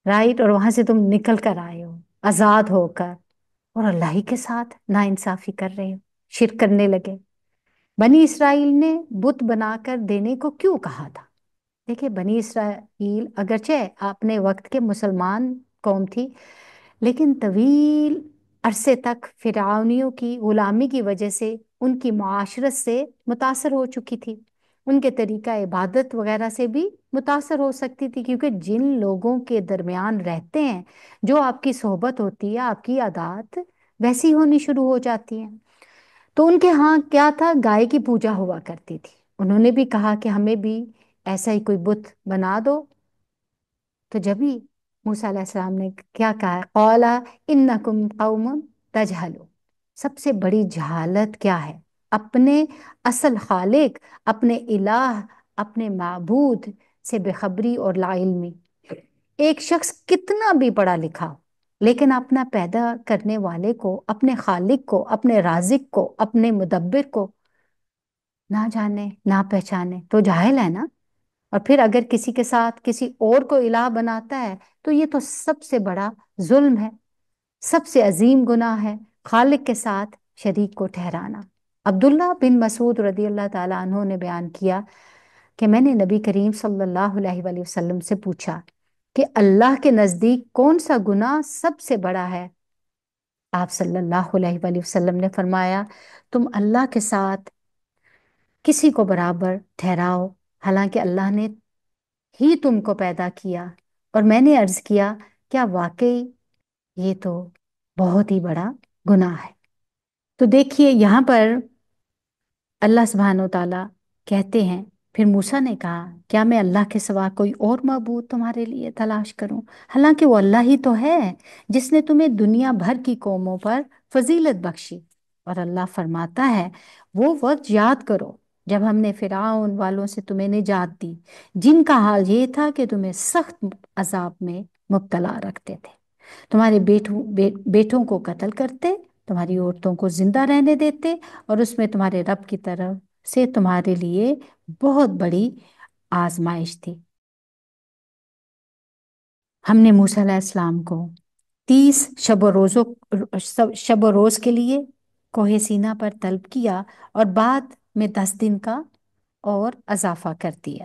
رائٹ، اور وہاں سے تم نکل کر آئے ہو آزاد ہو کر، اور اللہ ہی کے ساتھ ناانصافی کر رہے ہو، شرک کرنے لگے۔ بنی اسرائیل نے بت بنا کر دینے کو کیوں کہا تھا؟ دیکھیں، بنی اسرائیل اگرچہ اپنے وقت کے مسلمان قوم تھی، لیکن طویل عرصے تک فرعونیوں کی غلامی کی وجہ سے ان کی معاشرت سے متاثر ہو چکی تھی، ان کے طریقہ عبادت وغیرہ سے بھی متاثر ہو سکتی تھی، کیونکہ جن لوگوں کے درمیان رہتے ہیں، جو آپ کی صحبت ہوتی ہے، آپ کی عادات ویسی ہونی شروع ہو جاتی ہیں۔ تو ان کے ہاں کیا تھا؟ گائے کی پوجا ہوا کرتی تھی۔ انہوں نے بھی کہا کہ ہمیں بھی ایسا ہی کوئی بت بنا دو۔ تو جبھی موسیٰ علیہ السلام نے کیا کہا؟ قَالَ إِنَّكُمْ قَوْمٌ تَجْهَلُونَ۔ سب سے بڑی جہالت کیا ہے؟ اپنے اصل خالق، اپنے الہ، اپنے معبود سے بے خبری اور لا علمی۔ ایک شخص کتنا بھی پڑھا لکھا لیکن اپنا پیدا کرنے والے کو، اپنے خالق کو، اپنے رازق کو، اپنے مدبر کو نہ جانے، نہ پہچانے تو جاہل ہے نا۔ اور پھر اگر کسی کے ساتھ کسی اور کو الہ بناتا ہے تو یہ تو سب سے بڑا ظلم ہے، سب سے عظیم گناہ ہے، خالق کے ساتھ شریک کو ٹھہرانا۔ عبداللہ بن مسعود رضی اللہ تعالیٰ عنہ نے بیان کیا کہ میں نے نبی کریم صلی اللہ علیہ وآلہ وسلم سے پوچھا کہ اللہ کے نزدیک کون سا گناہ سب سے بڑا ہے؟ آپ صلی اللہ علیہ وآلہ وسلم نے فرمایا، تم اللہ کے ساتھ کسی کو برابر ٹھہراؤ حالانکہ اللہ نے ہی تم کو پیدا کیا۔ اور میں نے عرض کیا کیا واقعی یہ تو بہت ہی بڑا گناہ ہے۔ تو دیکھیے یہاں پر اللہ سبحانہ و تعالیٰ کہتے ہیں، پھر موسیٰ نے کہا کیا میں اللہ کے سوا کوئی اور معبود تمہارے لیے تلاش کروں؟ حالانکہ وہ اللہ ہی تو ہے جس نے تمہیں دنیا بھر کی قوموں پر فضیلت بخشی۔ اور اللہ فرماتا ہے وہ وقت یاد کرو جب ہم نے فرعون والوں سے تمہیں نجات دی، جن کا حال یہ تھا کہ تمہیں سخت عذاب میں مبتلا رکھتے تھے، تمہارے بیٹوں کو قتل کرتے، تمہاری عورتوں کو زندہ رہنے دیتے، اور اس میں تمہارے رب کی طرف سے تمہارے لیے بہت بڑی آزمائش تھی۔ ہم نے موسیٰ علیہ السلام کو 30 شب و روز کے لیے کوہ سینا پر طلب کیا اور بعد میں 10 دن کا اور اضافہ کر دیا،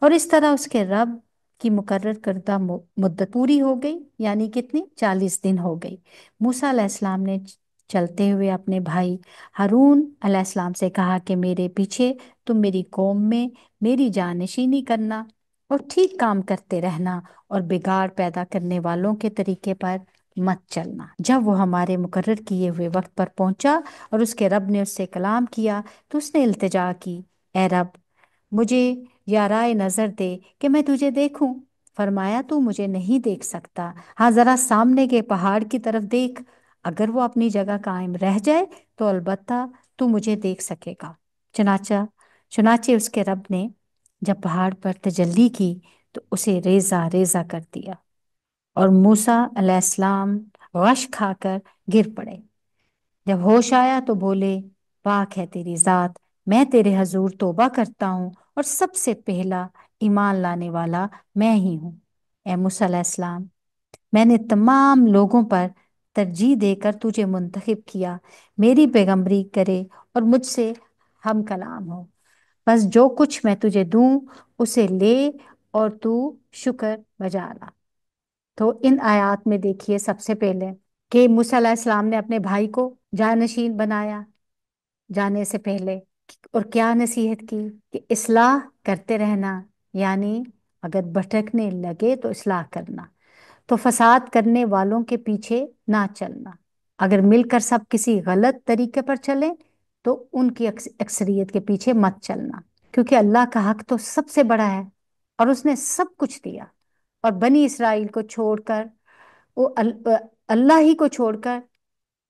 اور اس طرح اس کے رب کی مقرر کردہ مدت پوری ہو گئی، یعنی کتنی؟ 40 دن ہو گئی۔ موسیٰ علیہ السلام نے چلتے ہوئے اپنے بھائی ہارون علیہ السلام سے کہا کہ میرے پیچھے تم میری قوم میں میری جانشینی کرنا اور ٹھیک کام کرتے رہنا، اور بگاڑ پیدا کرنے والوں کے طریقے پر مت چلنا۔ جب وہ ہمارے مقرر کیے ہوئے وقت پر پہنچا اور اس کے رب نے اس سے کلام کیا تو اس نے التجا کی، اے رب مجھے یارائے نظر دے کہ میں تجھے دیکھوں۔ فرمایا تو مجھے نہیں دیکھ سکتا، ہاں ذرا سامنے کے پہاڑ کی طرف دیکھ، اگر وہ اپنی جگہ قائم رہ جائے تو البتہ تو مجھے دیکھ سکے گا۔ چنانچہ اس کے رب نے جب پہاڑ پر تجلی کی تو اسے ریزہ ریزہ کر دیا، اور موسیٰ علیہ السلام غش کھا کر گر پڑے۔ جب ہوش آیا تو بولے، پاک ہے تیری ذات، میں تیرے حضور توبہ کرتا ہوں اور سب سے پہلا ایمان لانے والا میں ہی ہوں۔ اے موسیٰ علیہ السلام، میں نے تمام لوگوں پر ترجیح دے کر تجھے منتخب کیا، میری پیغمبری کرے اور مجھ سے ہم کلام ہو، بس جو کچھ میں تجھے دوں اسے لے اور تو شکر بجا لا۔ تو ان آیات میں دیکھیے سب سے پہلے کہ موسیٰ علیہ السلام نے اپنے بھائی کو جانشین بنایا جانے سے پہلے، اور کیا نصیحت کی کہ اصلاح کرتے رہنا، یعنی اگر بھٹکنے لگے تو اصلاح کرنا، تو فساد کرنے والوں کے پیچھے نہ چلنا، اگر مل کر سب کسی غلط طریقے پر چلیں تو ان کی اکثریت کے پیچھے مت چلنا، کیونکہ اللہ کا حق تو سب سے بڑا ہے اور اس نے سب کچھ دیا، اور بنی اسرائیل کو چھوڑ کر وہ اللہ ہی کو چھوڑ کر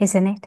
isn't it?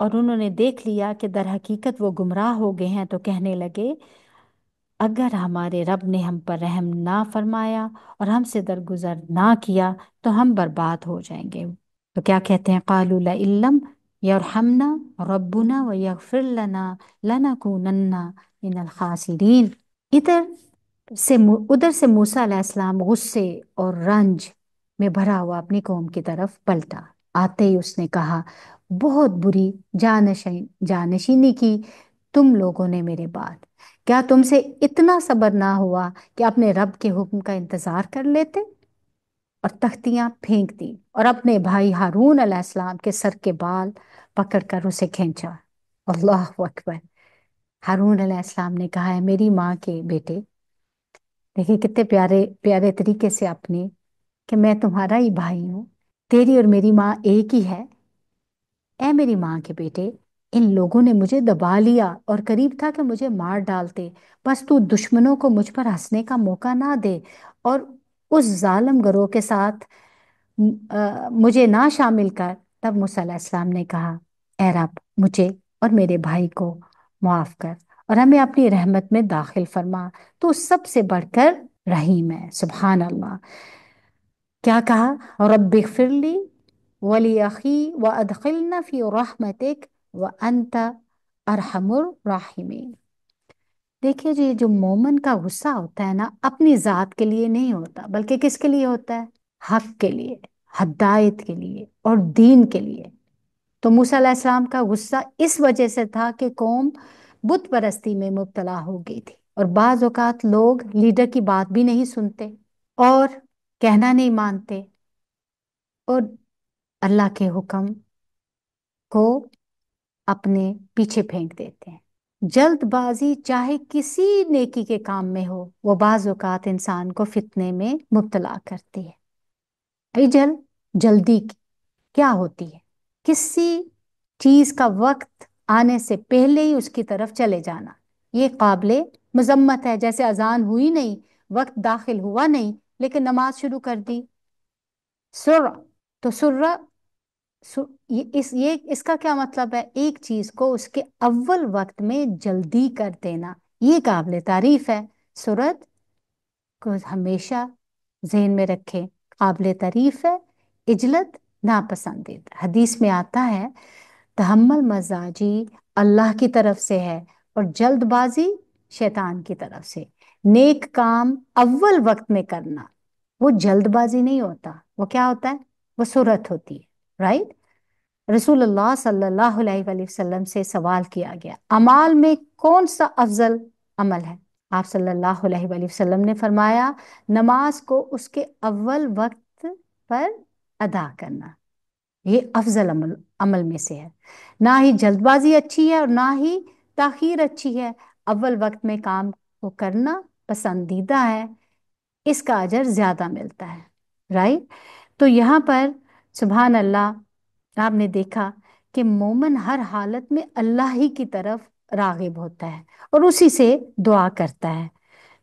اور انہوں نے دیکھ لیا کہ در حقیقت وہ گمراہ ہو گئے ہیں، تو کہنے لگے اگر ہمارے رب نے ہم پر رحم نہ فرمایا اور ہم سے درگزر نہ کیا تو ہم برباد ہو جائیں گے۔ تو کیا کہتے ہیں؟ قالوا لئن لم یرحمنا ربنا ویغفر لنا لنکونن من الخاسرین۔ ادھر سے موسیٰ علیہ السلام غصے اور رنج میں بھرا ہوا اپنی قوم کی طرف پلٹا۔ آتے ہی اس نے کہا بہت بری جانشینی کی تم لوگوں نے میرے بعد، کیا تم سے اتنا صبر نہ ہوا کہ اپنے رب کے حکم کا انتظار کر لیتے؟ اور تختیاں پھینک دی اور اپنے بھائی ہارون علیہ السلام کے سر کے بال پکڑ کر اسے کھینچا۔ اللہ اکبر۔ ہارون علیہ السلام نے کہا ہے میری ماں کے بیٹے، دیکھیں کتنے پیارے پیارے طریقے سے اپنی، کہ میں تمہارا ہی بھائی ہوں، تیری اور میری ماں ایک ہی ہے، اے میری ماں کے بیٹے، ان لوگوں نے مجھے دبا لیا اور قریب تھا کہ مجھے مار ڈالتے، بس تو دشمنوں کو مجھ پر ہنسنے کا موقع نہ دے اور اس ظالم گروہ کے ساتھ مجھے نہ شامل کر۔ تب موسیٰ علیہ السلام نے کہا اے رب مجھے اور میرے بھائی کو معاف کر اور ہمیں اپنی رحمت میں داخل فرما، تو سب سے بڑھ کر رحیم ہے۔ سبحان اللہ۔ کیا کہا؟ رب اغفر لی ولی اخی وادخلنا فی رحمتک وانت ارحم الراحمین۔ دیکھیے جی، جو مومن کا غصہ ہوتا ہے نا، اپنی ذات کے لیے نہیں ہوتا، بلکہ کس کے لیے ہوتا ہے؟ حق کے لیے، ہدایت کے لیے اور دین کے لیے۔ تو موسیٰ علیہ السلام کا غصہ اس وجہ سے تھا کہ قوم بت پرستی میں مبتلا ہو گئی تھی، اور بعض اوقات لوگ لیڈر کی بات بھی نہیں سنتے اور کہنا نہیں مانتے اور اللہ کے حکم کو اپنے پیچھے پھینک دیتے ہیں۔ جلد بازی چاہے کسی نیکی کے کام میں ہو، وہ بعض اوقات انسان کو فتنے میں مبتلا کرتی ہے۔ جلدی کیا ہوتی ہے؟ کسی چیز کا وقت آنے سے پہلے ہی اس کی طرف چلے جانا، یہ قابل مذمت ہے۔ جیسے اذان ہوئی نہیں، وقت داخل ہوا نہیں، لیکن نماز شروع کر دی، سر تو اس کا کیا مطلب ہے؟ ایک چیز کو اس کے اول وقت میں جلدی کر دینا، یہ قابل تعریف ہے۔ سرت کو ہمیشہ ذہن میں رکھیں، قابل تعریف ہے، عجلت ناپسندیدہ۔ حدیث میں آتا ہے تحمل مزاجی اللہ کی طرف سے ہے اور جلد بازی شیطان کی طرف سے۔ نیک کام اول وقت میں کرنا وہ جلد بازی نہیں ہوتا، وہ کیا ہوتا ہے؟ وہ سرعت ہوتی ہے، رائٹ؟ رسول اللہ صلی اللہ علیہ وآلہ وسلم سے سوال کیا گیا اعمال میں کون سا افضل عمل ہے؟ آپ صلی اللہ علیہ وآلہ وسلم نے فرمایا نماز کو اس کے اول وقت پر ادا کرنا، یہ افضل عمل میں سے ہے۔ نہ ہی جلد بازی اچھی ہے اور نہ ہی تاخیر اچھی ہے، اول وقت میں کام کو کرنا پسندیدہ ہے، اس کا اجر زیادہ ملتا ہے، رائٹ؟ تو یہاں پر سبحان اللہ آپ نے دیکھا کہ مومن ہر حالت میں اللہ ہی کی طرف راغب ہوتا ہے اور اسی سے دعا کرتا ہے۔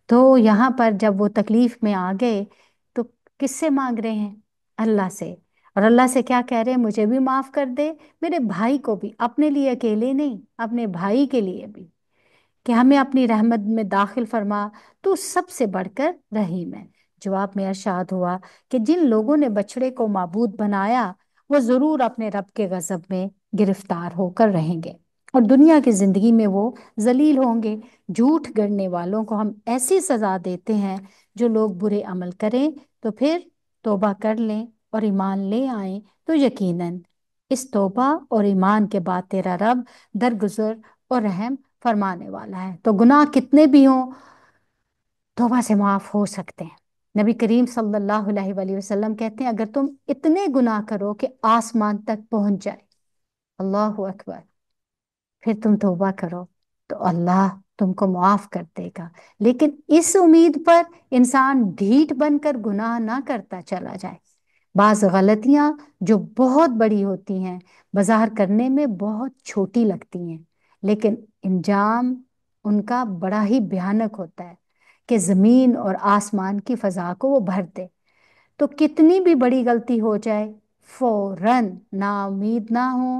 تو یہاں پر جب وہ تکلیف میں آ گئے تو کس سے مانگ رہے ہیں؟ اللہ سے۔ اور اللہ سے کیا کہہ رہے ہیں؟ مجھے بھی معاف کر دے، میرے بھائی کو بھی، اپنے لیے اکیلے نہیں، اپنے بھائی کے لیے بھی، کہ ہمیں اپنی رحمت میں داخل فرما، تو سب سے بڑھ کر رحیم ہے۔ جواب میں ارشاد ہوا کہ جن لوگوں نے بچڑے کو معبود بنایا وہ ضرور اپنے رب کے غضب میں گرفتار ہو کر رہیں گے اور دنیا کی زندگی میں وہ ذلیل ہوں گے۔ جھوٹ گڑنے والوں کو ہم ایسی سزا دیتے ہیں، جو لوگ برے عمل کریں تو پھر توبہ کر لیں اور ایمان لے آئیں تو یقیناً اس توبہ اور ایمان کے بعد تیرا رب درگزر اور رحم فرمانے والا ہے۔ تو گناہ کتنے بھی ہوں توبہ سے معاف ہو سکتے ہیں۔ نبی کریم صلی اللہ علیہ وآلہ وسلم کہتے ہیں اگر تم اتنے گناہ کرو کہ آسمان تک پہنچ جائے، اللہ اکبر، پھر تم توبہ کرو تو اللہ تم کو معاف کر دے گا۔ لیکن اس امید پر انسان ڈھیٹ بن کر گناہ نہ کرتا چلا جائے۔ بعض غلطیاں جو بہت بڑی ہوتی ہیں، بظاہر کرنے میں بہت چھوٹی لگتی ہیں، لیکن انجام ان کا بڑا ہی بھیانک ہوتا ہے کہ زمین اور آسمان کی فضا کو وہ بھر دے۔ تو کتنی بھی بڑی غلطی ہو جائے فوراً نا امید نہ ہو،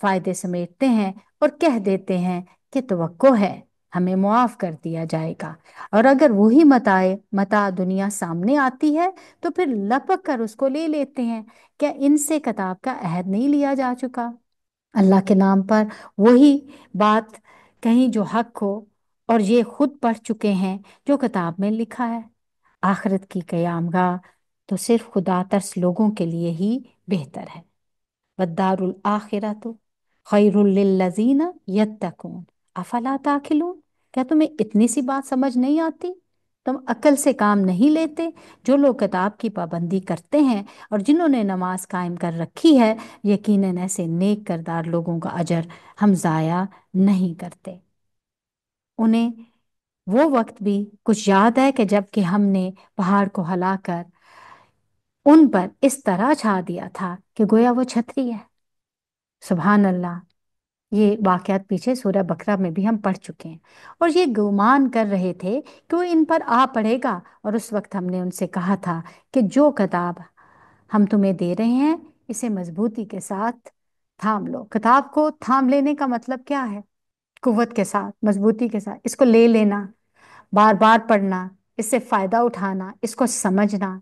فائدے سمیٹتے ہیں اور کہہ دیتے ہیں کہ توقع ہے ہمیں معاف کر دیا جائے گا، اور اگر وہی متاع دنیا سامنے آتی ہے تو پھر لپک کر اس کو لے لیتے ہیں۔ کیا ان سے کتاب کا عہد نہیں لیا جا چکا؟ اللہ کے نام پر وہی بات کہیں جو حق ہو، اور یہ خود پڑھ چکے ہیں جو کتاب میں لکھا ہے۔ آخرت کی قیام گاہ تو صرف خدا ترس لوگوں کے لیے ہی بہتر ہے۔ والدار الآخرۃ خیر للذین یتقون افلا تعقلون۔ کیا تمہیں اتنی سی بات سمجھ نہیں آتی؟ تم عقل سے کام نہیں لیتے؟ جو لوگ کتاب کی پابندی کرتے ہیں اور جنہوں نے نماز قائم کر رکھی ہے، یقیناً ایسے نیک کردار لوگوں کا اجر ہم ضائع نہیں کرتے۔ انہیں وہ وقت بھی کچھ یاد ہے کہ جب کہ ہم نے پہاڑ کو ہلا کر ان پر اس طرح چھا دیا تھا کہ گویا وہ چھتری ہے۔ سبحان اللہ، یہ واقعات پیچھے سورہ بقرہ میں بھی ہم پڑھ چکے ہیں، اور یہ گمان کر رہے تھے کہ وہ ان پر آ پڑے گا، اور اس وقت ہم نے ان سے کہا تھا کہ جو کتاب ہم تمہیں دے رہے ہیں اسے مضبوطی کے ساتھ تھام لو۔ کتاب کو تھام لینے کا مطلب کیا ہے؟ قوت کے ساتھ، مضبوطی کے ساتھ اس کو لے لینا، بار بار پڑھنا، اس سے فائدہ اٹھانا، اس کو سمجھنا،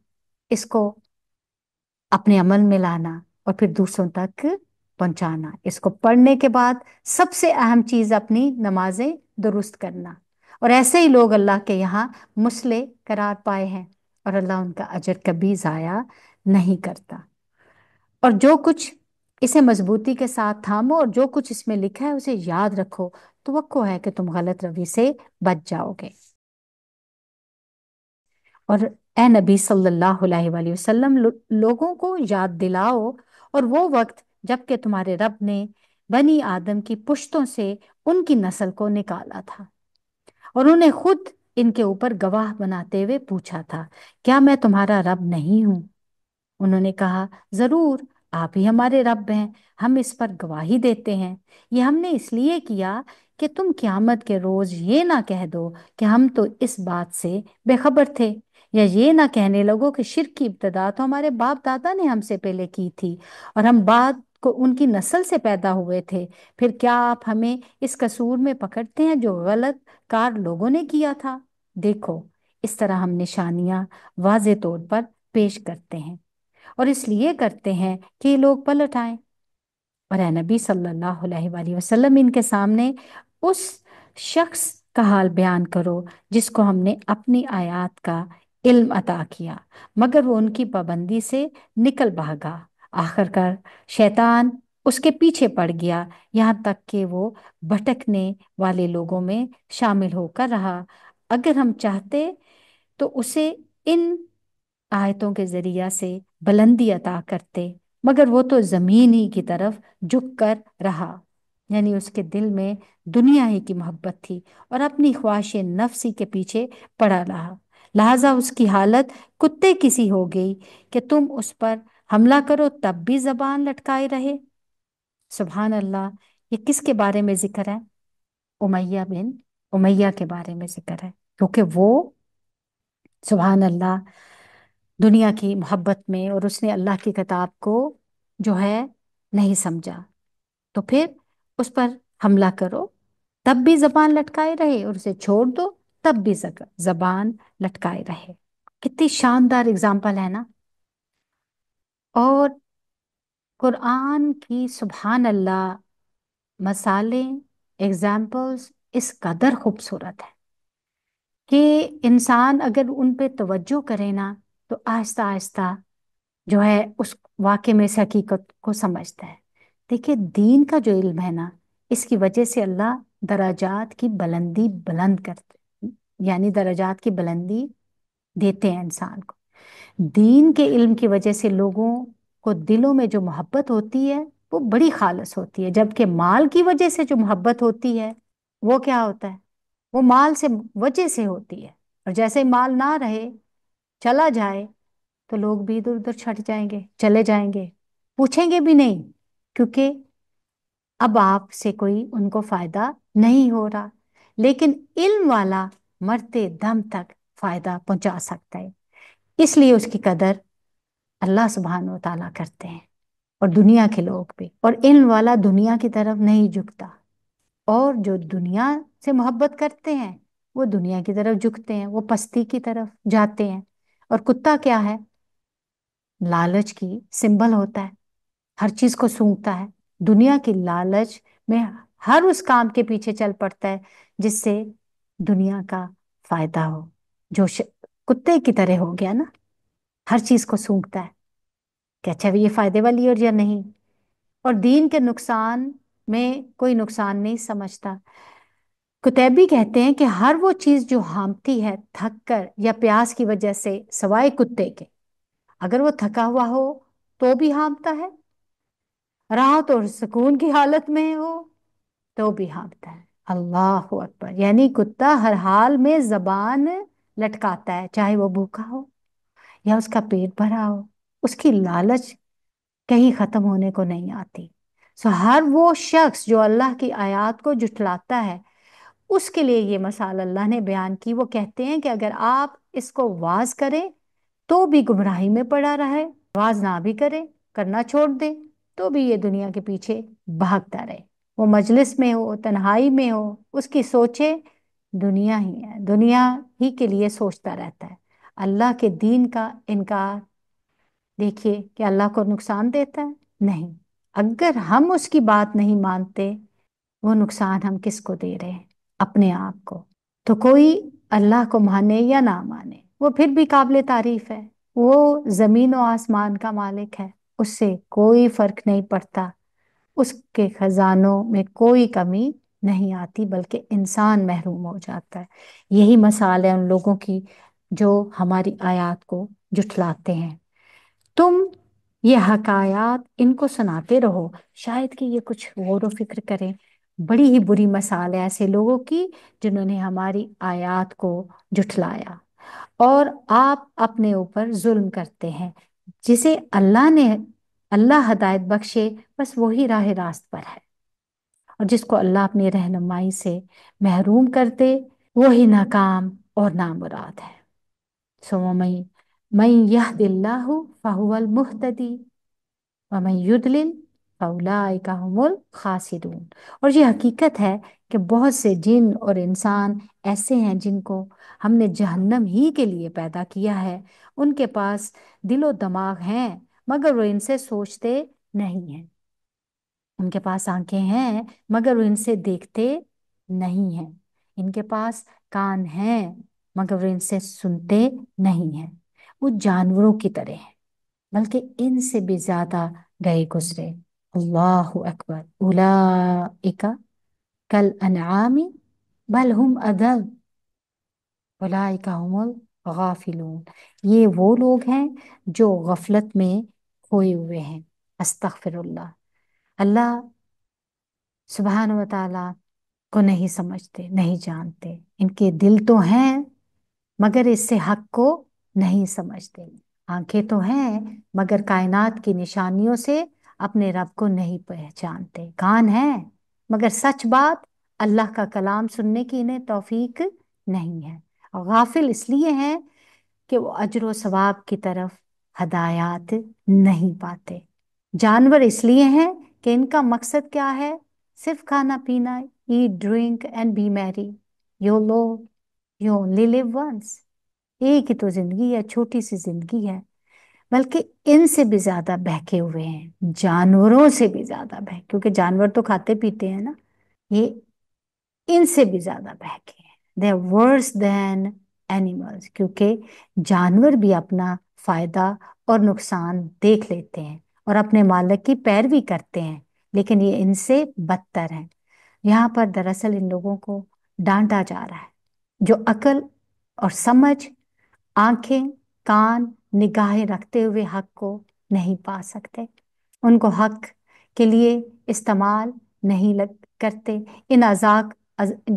اس کو اپنے عمل میں لانا اور پھر دوسروں تک پہنچانا۔ اس کو پڑھنے کے بعد سب سے اہم چیز اپنی نمازیں درست کرنا، اور ایسے ہی لوگ اللہ کے یہاں مصلح قرار پائے ہیں، اور اللہ ان کا اجر کبھی ضائع نہیں کرتا۔ اور جو کچھ اسے مضبوطی کے ساتھ تھامو، اور جو کچھ اس میں لکھا ہے اسے یاد رکھو، توقع ہے کہ تم غلط روی سے بچ جاؤ گے۔ اور اے نبی صلی اللہ علیہ وآلہ وسلم، لوگوں کو یاد دلاؤ اور وہ وقت جب کہ تمہارے رب نے بنی آدم کی پشتوں سے ان کی نسل کو نکالا تھا، اور انہیں خود ان کے اوپر گواہ بناتے ہوئے پوچھا تھا، کیا میں تمہارا رب نہیں ہوں؟ انہوں نے کہا، ضرور آپ ہی ہمارے رب ہیں، ہم اس پر گواہی دیتے ہیں۔ یہ ہم نے اس لیے کیا کہ تم قیامت کے روز یہ نہ کہہ دو کہ ہم تو اس بات سے بے خبر تھے، یا یہ نہ کہنے لگو کہ شرک کی ابتدا تو ہمارے باپ دادا نے ہم سے پہلے کی تھی، اور ہم بعد کو ان کی نسل سے پیدا ہوئے تھے۔ پھر کیا آپ ہمیں اس قصور میں پکڑتے ہیں جو غلط کار لوگوں نے کیا تھا؟ دیکھو، اس طرح ہم نشانیاں واضح طور پر پیش کرتے ہیں، اور اس لیے کرتے ہیں کہ یہ لوگ پلٹ آئیں۔ اور اے نبی صلی اللہ علیہ وآلہ وسلم، ان کے سامنے اس شخص کا حال بیان کرو جس کو ہم نے اپنی آیات کا علم عطا کیا، مگر وہ ان کی پابندی سے نکل بھاگا۔ آخر کار شیطان اس کے پیچھے پڑ گیا، یہاں تک کہ وہ بھٹکنے والے لوگوں میں شامل ہو کر رہا۔ اگر ہم چاہتے تو اسے ان آیتوں کے ذریعہ سے بلندی عطا کرتے، مگر وہ تو زمین ہی کی طرف جھک کر رہا، یعنی اس کے دل میں دنیا ہی کی محبت تھی اور اپنی خواہش نفسی کے پیچھے پڑا رہا، لہذا اس کی حالت کتے کسی ہو گئی کہ تم اس پر حملہ کرو تب بھی زبان لٹکائے رہے۔ سبحان اللہ، یہ کس کے بارے میں ذکر ہے؟ امیہ بن امیہ کے بارے میں ذکر ہے، کیونکہ وہ سبحان اللہ دنیا کی محبت میں، اور اس نے اللہ کی کتاب کو جو ہے نہیں سمجھا، تو پھر اس پر حملہ کرو تب بھی زبان لٹکائے رہے، اور اسے چھوڑ دو تب بھی زبان لٹکائے رہے۔ کتنی شاندار اگزامپل ہے نا۔ اور قرآن کی سبحان اللہ مثالیں، اگزامپلز اس قدر خوبصورت ہے کہ انسان اگر ان پہ توجہ کرے نا تو آہستہ آہستہ جو ہے اس واقعے میں اس حقیقت کو سمجھتا ہے۔ دیکھیے، دین کا جو علم ہے نا، اس کی وجہ سے اللہ درجات کی بلندی بلند کرتے، یعنی درجات کی بلندی دیتے ہیں انسان کو۔ دین کے علم کی وجہ سے لوگوں کو دلوں میں جو محبت ہوتی ہے وہ بڑی خالص ہوتی ہے، جبکہ مال کی وجہ سے جو محبت ہوتی ہے وہ کیا ہوتا ہے؟ وہ مال سے وجہ سے ہوتی ہے، اور جیسے مال نہ رہے، چلا جائے، تو لوگ بھی ادھر ادھر چھٹ جائیں گے، چلے جائیں گے، پوچھیں گے بھی نہیں، کیونکہ اب آپ سے کوئی ان کو فائدہ نہیں ہو رہا۔ لیکن علم والا مرتے دم تک فائدہ پہنچا سکتا ہے، اس لیے اس کی قدر اللہ سبحانہ و تعالیٰ کرتے ہیں۔ اور دنیا کے لوگ بھی، اور علم والا دنیا کی طرف نہیں جھکتا، اور جو دنیا سے محبت کرتے ہیں وہ دنیا کی طرف جھکتے ہیں، وہ پستی کی طرف جاتے ہیں۔ اور کتا کیا ہے؟ لالچ کی سمبل ہوتا ہے، ہر چیز کو سونگتا ہے، دنیا کی لالچ میں ہر اس کام کے پیچھے چل پڑتا ہے جس سے دنیا کا فائدہ ہو، جو کتے کی طرح ہو گیا نا، ہر چیز کو سونگتا ہے کہ اچھا بھی یہ فائدے والی اور یا نہیں، اور دین کے نقصان میں کوئی نقصان نہیں سمجھتا۔ کتیبی کہتے ہیں کہ ہر وہ چیز جو ہامتی ہے تھک کر یا پیاس کی وجہ سے، سوائے کتے کے، اگر وہ تھکا ہوا ہو تو بھی ہامتا ہے، راحت اور سکون کی حالت میں ہو تو بھی ہامتا ہے۔ اللہ اکبر! یعنی کتا ہر حال میں زبان لٹکاتا ہے، چاہے وہ بھوکا ہو یا اس کا پیٹ بھرا ہو، اس کی لالچ کہیں ختم ہونے کو نہیں آتی۔ ہر وہ شخص جو اللہ کی آیات کو جھٹلاتا ہے، اس کے لیے یہ مثال اللہ نے بیان کی۔ وہ کہتے ہیں کہ اگر آپ اس کو واز کریں تو بھی گمراہی میں پڑا رہے، واز نہ بھی کرے، کرنا چھوڑ دے تو بھی یہ دنیا کے پیچھے بھاگتا رہے، وہ مجلس میں ہو، تنہائی میں ہو، اس کی سوچے دنیا ہی ہے، دنیا ہی کے لیے سوچتا رہتا ہے۔ اللہ کے دین کا انکار دیکھیے کہ اللہ کو نقصان دیتا ہے؟ نہیں۔ اگر ہم اس کی بات نہیں مانتے، وہ نقصان ہم کس کو دے رہے ہیں؟ اپنے آپ کو۔ تو کوئی اللہ کو مانے یا نہ مانے، وہ پھر بھی قابل تعریف ہے، وہ زمین و آسمان کا مالک ہے، اس سے کوئی فرق نہیں پڑتا، اس کے خزانوں میں کوئی کمی نہیں آتی، بلکہ انسان محروم ہو جاتا ہے۔ یہی مثال ہے ان لوگوں کی جو ہماری آیات کو جھٹلاتے ہیں۔ تم یہ حکایات ان کو سناتے رہو، شاید کہ یہ کچھ غور و فکر کریں۔ بڑی ہی بری مثال ہے ایسے لوگوں کی جنہوں نے ہماری آیات کو جھٹلایا، اور آپ اپنے اوپر ظلم کرتے ہیں۔ جسے اللہ ہدایت بخشے بس وہی راہ راست پر ہے، اور جس کو اللہ اپنی رہنمائی سے محروم کر دے وہی ناکام اور نامراد ہے۔ من يهد الله فهو المهتدی ومن يضلل فاولئک هم الخاسرون۔ اور یہ حقیقت ہے کہ بہت سے جن اور انسان ایسے ہیں جن کو ہم نے جہنم ہی کے لیے پیدا کیا ہے، ان کے پاس دل و دماغ ہیں مگر وہ ان سے سوچتے نہیں ہیں، ان کے پاس آنکھیں ہیں مگر وہ ان سے دیکھتے نہیں ہیں، ان کے پاس کان ہیں مگر وہ ان سے سنتے نہیں ہیں، وہ جانوروں کی طرح ہیں بلکہ ان سے بھی زیادہ گئے گزرے۔ اللہ اکبر! اولئک کالانعام بل ہم اضل اولئک هم الغافلون۔ یہ وہ لوگ ہیں جو غفلت میں کھوئے ہوئے ہیں۔ استغفر اللہ! اللہ سبحانہ و تعالیٰ کو نہیں سمجھتے، نہیں جانتے، ان کے دل تو ہیں مگر اس سے حق کو نہیں سمجھتے، آنکھیں تو ہیں مگر کائنات کی نشانیوں سے اپنے رب کو نہیں پہچانتے، کان ہیں مگر سچ بات اللہ کا کلام سننے کی انہیں توفیق نہیں ہے، غافل اس لیے ہیں کہ وہ اجر و ثواب کی طرف ہدایات نہیں پاتے۔ جانور اس لیے ہیں کہ ان کا مقصد کیا ہے؟ صرف کھانا پینا، eat, drink and be merry. YOLO, you only live once. ایک ہی تو زندگی ہے، چھوٹی سی زندگی ہے، بلکہ ان سے بھی زیادہ بہکے ہوئے ہیں، جانوروں سے بھی زیادہ بہکے، کیونکہ جانور تو کھاتے پیتے ہیں نا، یہ ان سے بھی زیادہ بہکے ہیں۔ They are worse than animals، کیونکہ جانور بھی اپنا فائدہ اور نقصان دیکھ لیتے ہیں اور اپنے مالک کی پیروی کرتے ہیں، لیکن یہ ان سے بدتر ہیں۔ یہاں پر دراصل ان لوگوں کو ڈانٹا جا رہا ہے جو عقل اور سمجھ، آنکھیں، کان، نگاہیں رکھتے ہوئے حق کو نہیں پا سکتے، ان کو حق کے لیے استعمال نہیں کرتے۔ ان اعضاء،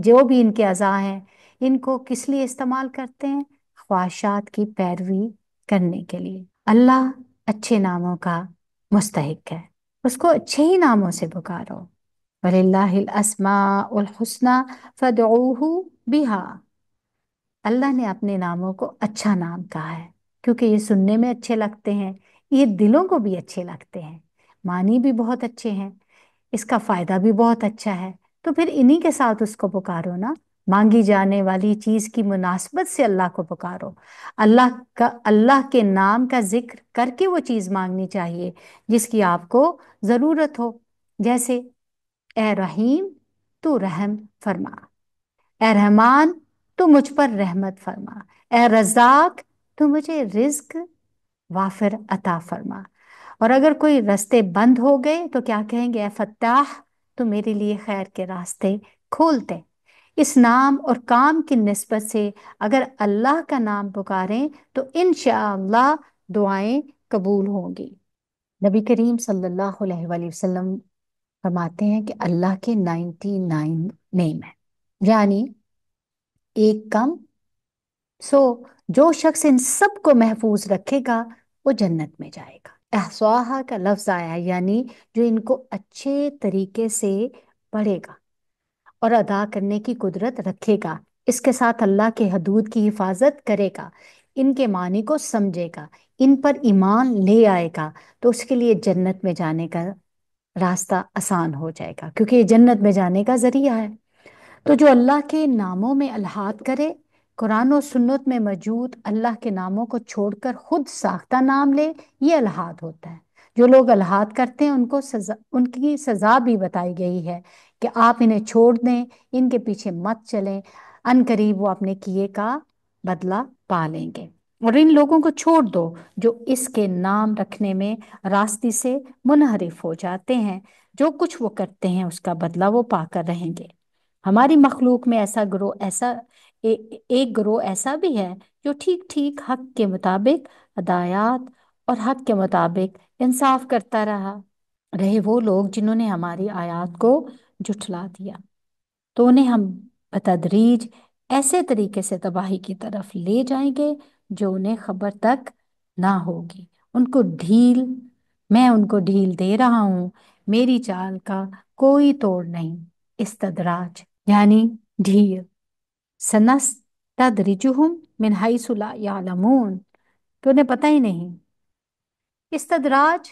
جو بھی ان کے اعضاء ہیں، ان کو کس لیے استعمال کرتے ہیں؟ خواہشات کی پیروی کرنے کے لیے۔ اللہ اچھے ناموں کا مستحق ہے، اس کو اچھے ہی ناموں سے پکارو۔ وَلِلَّهِ الْأَسْمَاءُ الْحُسْنَى فَادْعُوهُ بِهَا۔ اللہ نے اپنے ناموں کو اچھا نام کہا ہے کیونکہ یہ سننے میں اچھے لگتے ہیں، یہ دلوں کو بھی اچھے لگتے ہیں، معنی بھی بہت اچھے ہیں، اس کا فائدہ بھی بہت اچھا ہے، تو پھر انہی کے ساتھ اس کو پکارو نا۔ مانگی جانے والی چیز کی مناسبت سے اللہ کو پکارو، اللہ کے نام کا ذکر کر کے وہ چیز مانگنی چاہیے جس کی آپ کو ضرورت ہو، جیسے اے رحیم تو رحم فرما، اے رحمان تو مجھ پر رحمت فرما، اے رزاق تو مجھے رزق وافر عطا فرما۔ اور اگر کوئی راستے بند ہو گئے تو کیا کہیں گے؟ اے فتاح تو میرے لیے خیر کے راستے کھولتے۔ اس نام اور کام کی نسبت سے اگر اللہ کا نام پکاریں تو انشاءاللہ دعائیں قبول ہوں گی۔ نبی کریم صلی اللہ علیہ وآلہ وسلم فرماتے ہیں کہ اللہ کے 99 نیم ہیں، یعنی ایک کم، جو شخص ان سب کو محفوظ رکھے گا وہ جنت میں جائے گا۔ احصاها کا لفظ آیا، یعنی جو ان کو اچھے طریقے سے پڑھے گا اور ادا کرنے کی قدرت رکھے گا، اس کے ساتھ اللہ کے حدود کی حفاظت کرے گا، ان کے معنی کو سمجھے گا، ان پر ایمان لے آئے گا، تو اس کے لیے جنت میں جانے کا راستہ آسان ہو جائے گا، کیونکہ یہ جنت میں جانے کا ذریعہ ہے۔ تو جو اللہ کے ناموں میں الحاد کرے، قرآن و سنت میں موجود اللہ کے ناموں کو چھوڑ کر خود ساختہ نام لے، یہ الحاد ہوتا ہے۔ جو لوگ الحاد کرتے ہیں ان کی سزا بھی بتائی گئی ہے کہ آپ انہیں چھوڑ دیں، ان کے پیچھے مت چلیں، ان قریب وہ اپنے کیے کا بدلہ پا لیں گے۔ اور ان لوگوں کو چھوڑ دو جو اس کے نام رکھنے میں راستے سے منحرف ہو جاتے ہیں، جو کچھ وہ کرتے ہیں اس کا بدلہ وہ پا کر رہیں گے۔ ہماری مخلوق میں ایک گروہ ایسا بھی ہے جو ٹھیک ٹھیک حق کے مطابق ہدایات اور حق کے مطابق انصاف کرتا رہے وہ لوگ جنہوں نے ہماری آیات کو جھٹلا دیا، تو انہیں ہم بتدریج ایسے طریقے سے تباہی کی طرف لے جائیں گے جو انہیں خبر تک نہ ہوگی۔ میں ان کو ڈھیل دے رہا ہوں، میری چال کا کوئی توڑ نہیں۔ استدراج یعنی ڈھیل، سنستدرجہم من حیث لا یعلمون، تو انہیں پتہ ہی نہیں۔ استدراج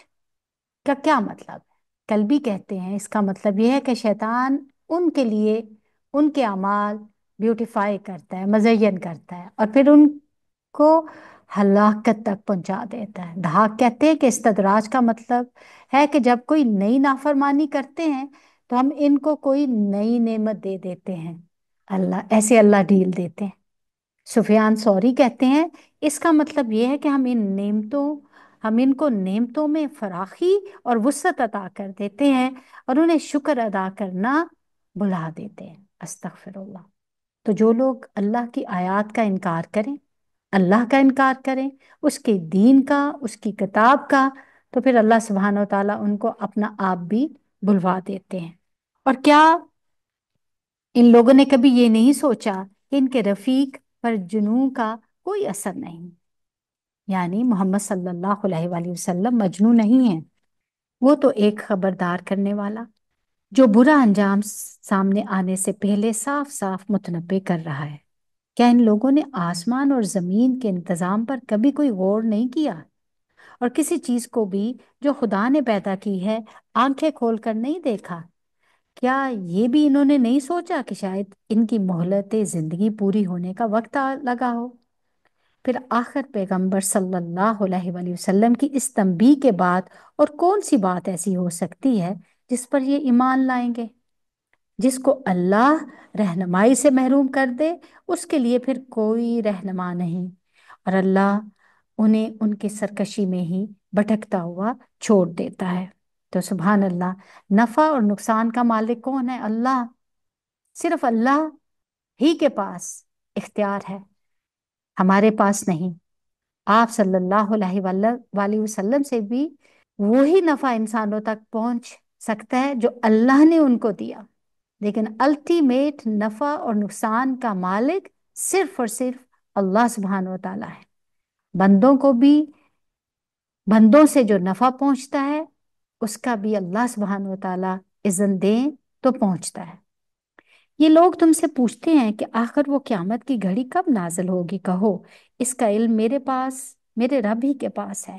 کا کیا مطلب ہے؟ کلبی کہتے ہیں اس کا مطلب یہ ہے کہ شیطان ان کے لیے ان کے اعمال بیوٹیفائی کرتا ہے، مزین کرتا ہے، اور پھر ان کو ہلاکت تک پہنچا دیتا ہے۔ دھاک کہتے ہیں کہ استدراج کا مطلب ہے کہ جب کوئی نئی نافرمانی کرتے ہیں تو ہم ان کو کوئی نئی نعمت دے دیتے ہیں، اللہ ڈھیل دیتے ہیں۔ سفیان ثوری کہتے ہیں اس کا مطلب یہ ہے کہ ہم ان کو نعمتوں میں فراخی اور وسعت عطا کر دیتے ہیں اور انہیں شکر ادا کرنا بلا دیتے ہیں۔ استغفر اللہ۔ تو جو لوگ اللہ کی آیات کا انکار کریں، اللہ کا انکار کریں، اس کے دین کا، اس کی کتاب کا، تو پھر اللہ سبحانہ و تعالیٰ ان کو اپنا آپ بھی بلوا دیتے ہیں۔ اور کیا ان لوگوں نے کبھی یہ نہیں سوچا کہ ان کے رفیق پر جنوں کا کوئی اثر نہیں؟ یعنی محمد صلی اللہ علیہ وآلہ وسلم مجنون نہیں ہیں، وہ تو ایک خبردار کرنے والا جو برا انجام سامنے آنے سے پہلے صاف صاف متنبع کر رہا ہے۔ کیا ان لوگوں نے آسمان اور زمین کے انتظام پر کبھی کوئی غور نہیں کیا، اور کسی چیز کو بھی جو خدا نے پیدا کی ہے آنکھیں کھول کر نہیں دیکھا؟ کیا یہ بھی انہوں نے نہیں سوچا کہ شاید ان کی مہلت زندگی پوری ہونے کا وقت لگا ہو؟ پھر آخر پیغمبر صلی اللہ علیہ وآلہ وسلم کی اس تنبیہ کے بعد اور کون سی بات ایسی ہو سکتی ہے جس پر یہ ایمان لائیں گے؟ جس کو اللہ رہنمائی سے محروم کر دے اس کے لیے پھر کوئی رہنما نہیں، اور اللہ انہیں ان کی سرکشی میں ہی بھٹکتا ہوا چھوڑ دیتا ہے۔ تو سبحان اللہ، نفع اور نقصان کا مالک کون ہے؟ اللہ۔ صرف اللہ ہی کے پاس اختیار ہے، ہمارے پاس نہیں۔ آپ صلی اللہ علیہ وآلہ وسلم سے بھی وہی نفع انسانوں تک پہنچ سکتا ہے جو اللہ نے ان کو دیا، لیکن الٹیمیٹ نفع اور نقصان کا مالک صرف اور صرف اللہ سبحانہ و تعالیٰ ہے۔ بندوں سے جو نفع پہنچتا ہے اس کا بھی اللہ سبحانہ و تعالیٰ اذن دیں تو پہنچتا ہے۔ یہ لوگ تم سے پوچھتے ہیں کہ آخر وہ قیامت کی گھڑی کب نازل ہوگی؟ کہو اس کا علم میرے رب ہی کے پاس ہے،